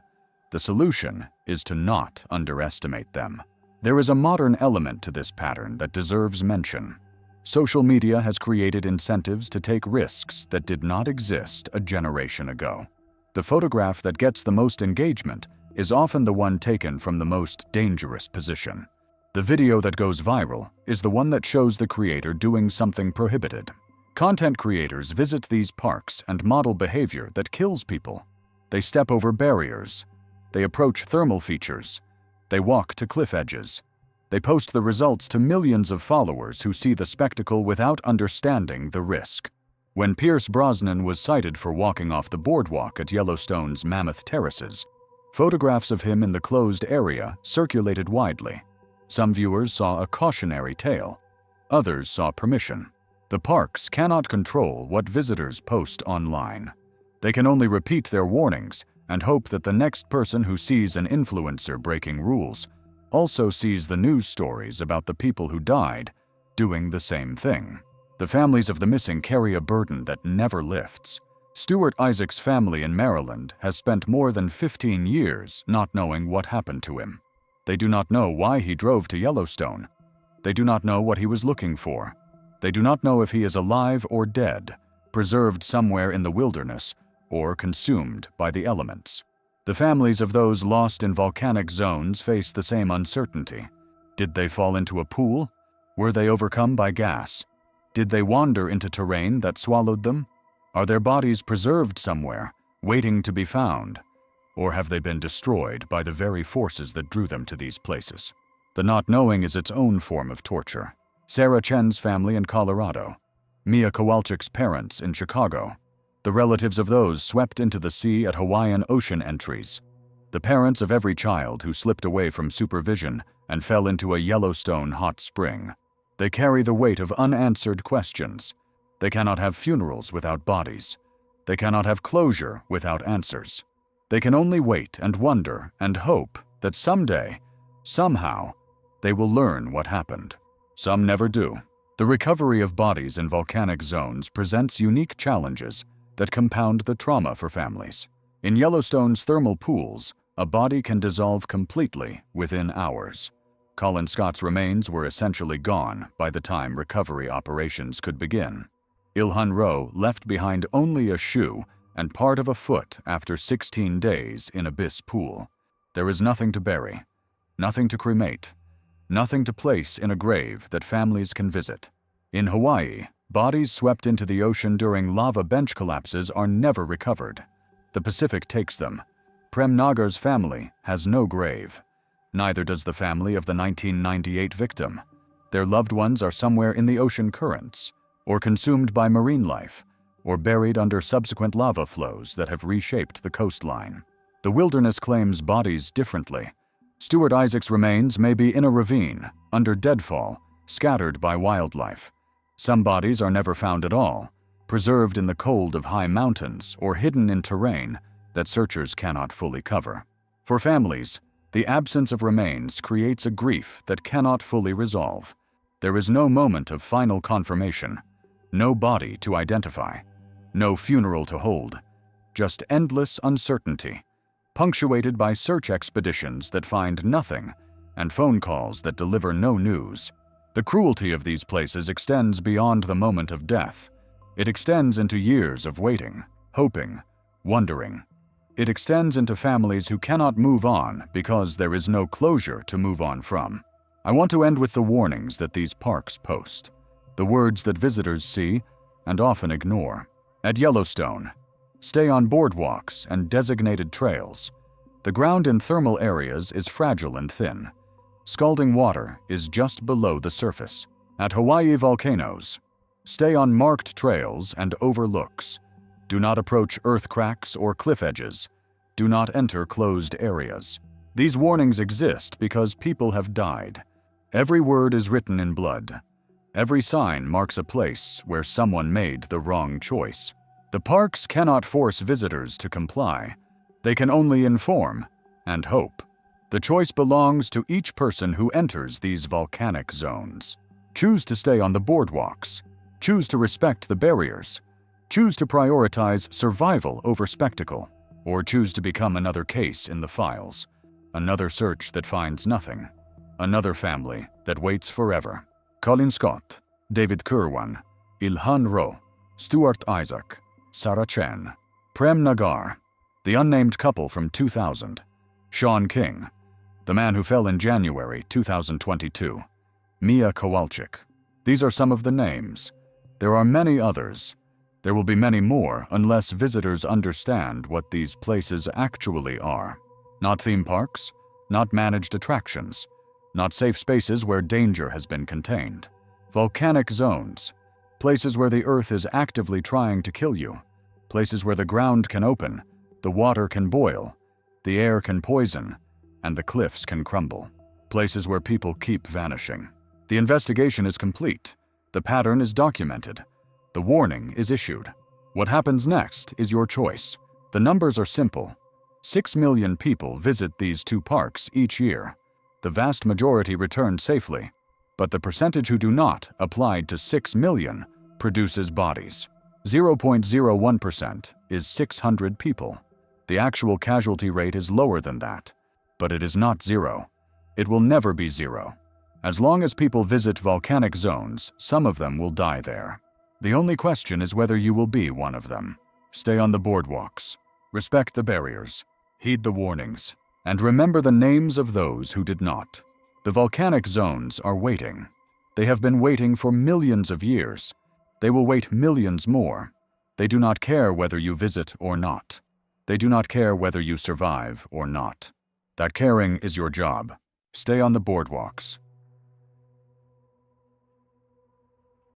The solution is to not underestimate them. There is a modern element to this pattern that deserves mention. Social media has created incentives to take risks that did not exist a generation ago. The photograph that gets the most engagement is often the one taken from the most dangerous position. The video that goes viral is the one that shows the creator doing something prohibited. Content creators visit these parks and model behavior that kills people. They step over barriers. They approach thermal features. They walk to cliff edges. They post the results to millions of followers who see the spectacle without understanding the risk. When Pierce Brosnan was cited for walking off the boardwalk at Yellowstone's Mammoth Terraces, photographs of him in the closed area circulated widely. Some viewers saw a cautionary tale. Others saw permission. The parks cannot control what visitors post online. They can only repeat their warnings and hope that the next person who sees an influencer breaking rules also sees the news stories about the people who died doing the same thing. The families of the missing carry a burden that never lifts. Stuart Isaac's family in Maryland has spent more than 15 years not knowing what happened to him. They do not know why he drove to Yellowstone. They do not know what he was looking for. They do not know if he is alive or dead, preserved somewhere in the wilderness, or consumed by the elements. The families of those lost in volcanic zones face the same uncertainty. Did they fall into a pool? Were they overcome by gas? Did they wander into terrain that swallowed them? Are their bodies preserved somewhere, waiting to be found? Or have they been destroyed by the very forces that drew them to these places? The not knowing is its own form of torture. Sarah Chen's family in Colorado, Mia Kowalczyk's parents in Chicago, the relatives of those swept into the sea at Hawaiian ocean entries, the parents of every child who slipped away from supervision and fell into a Yellowstone hot spring. They carry the weight of unanswered questions. They cannot have funerals without bodies. They cannot have closure without answers. They can only wait and wonder and hope that someday, somehow, they will learn what happened. Some never do. The recovery of bodies in volcanic zones presents unique challenges that compound the trauma for families. In Yellowstone's thermal pools, a body can dissolve completely within hours. Colin Scott's remains were essentially gone by the time recovery operations could begin. Ilhan Rowe left behind only a shoe and part of a foot after 16 days in Abyss Pool. There is nothing to bury, nothing to cremate, nothing to place in a grave that families can visit. In Hawaii, bodies swept into the ocean during lava bench collapses are never recovered. The Pacific takes them. Prem Nagar's family has no grave. Neither does the family of the 1998 victim. Their loved ones are somewhere in the ocean currents, or consumed by marine life, or buried under subsequent lava flows that have reshaped the coastline. The wilderness claims bodies differently. Stuart Isaac's remains may be in a ravine, under deadfall, scattered by wildlife. Some bodies are never found at all, preserved in the cold of high mountains or hidden in terrain that searchers cannot fully cover. For families, the absence of remains creates a grief that cannot fully resolve. There is no moment of final confirmation, no body to identify, no funeral to hold, just endless uncertainty, punctuated by search expeditions that find nothing and phone calls that deliver no news. The cruelty of these places extends beyond the moment of death. It extends into years of waiting, hoping, wondering. It extends into families who cannot move on because there is no closure to move on from. I want to end with the warnings that these parks post, the words that visitors see and often ignore. At Yellowstone, stay on boardwalks and designated trails. The ground in thermal areas is fragile and thin. Scalding water is just below the surface. At Hawaii Volcanoes, stay on marked trails and overlooks. Do not approach earth cracks or cliff edges. Do not enter closed areas. These warnings exist because people have died. Every word is written in blood. Every sign marks a place where someone made the wrong choice. The parks cannot force visitors to comply. They can only inform and hope. The choice belongs to each person who enters these volcanic zones. Choose to stay on the boardwalks. Choose to respect the barriers. Choose to prioritize survival over spectacle, or choose to become another case in the files. Another search that finds nothing. Another family that waits forever. Colin Scott, David Kirwan, Ilhan Ro, Stuart Isaac, Sarah Chen, Prem Nagar, the unnamed couple from 2000, Sean King, the man who fell in January 2022, Mia Kowalczyk. These are some of the names. There are many others. There will be many more unless visitors understand what these places actually are. Not theme parks, not managed attractions, not safe spaces where danger has been contained. Volcanic zones, places where the earth is actively trying to kill you, places where the ground can open, the water can boil, the air can poison, and the cliffs can crumble. Places where people keep vanishing. The investigation is complete. The pattern is documented. The warning is issued. What happens next is your choice. The numbers are simple. 6 million people visit these two parks each year. The vast majority return safely, but the percentage who do not, applied to 6 million, produces bodies. 0.01% is 600 people. The actual casualty rate is lower than that, but it is not zero. It will never be zero. As long as people visit volcanic zones, some of them will die there. The only question is whether you will be one of them. Stay on the boardwalks. Respect the barriers. Heed the warnings. And remember the names of those who did not. The volcanic zones are waiting. They have been waiting for millions of years. They will wait millions more. They do not care whether you visit or not. They do not care whether you survive or not. That caring is your job. Stay on the boardwalks.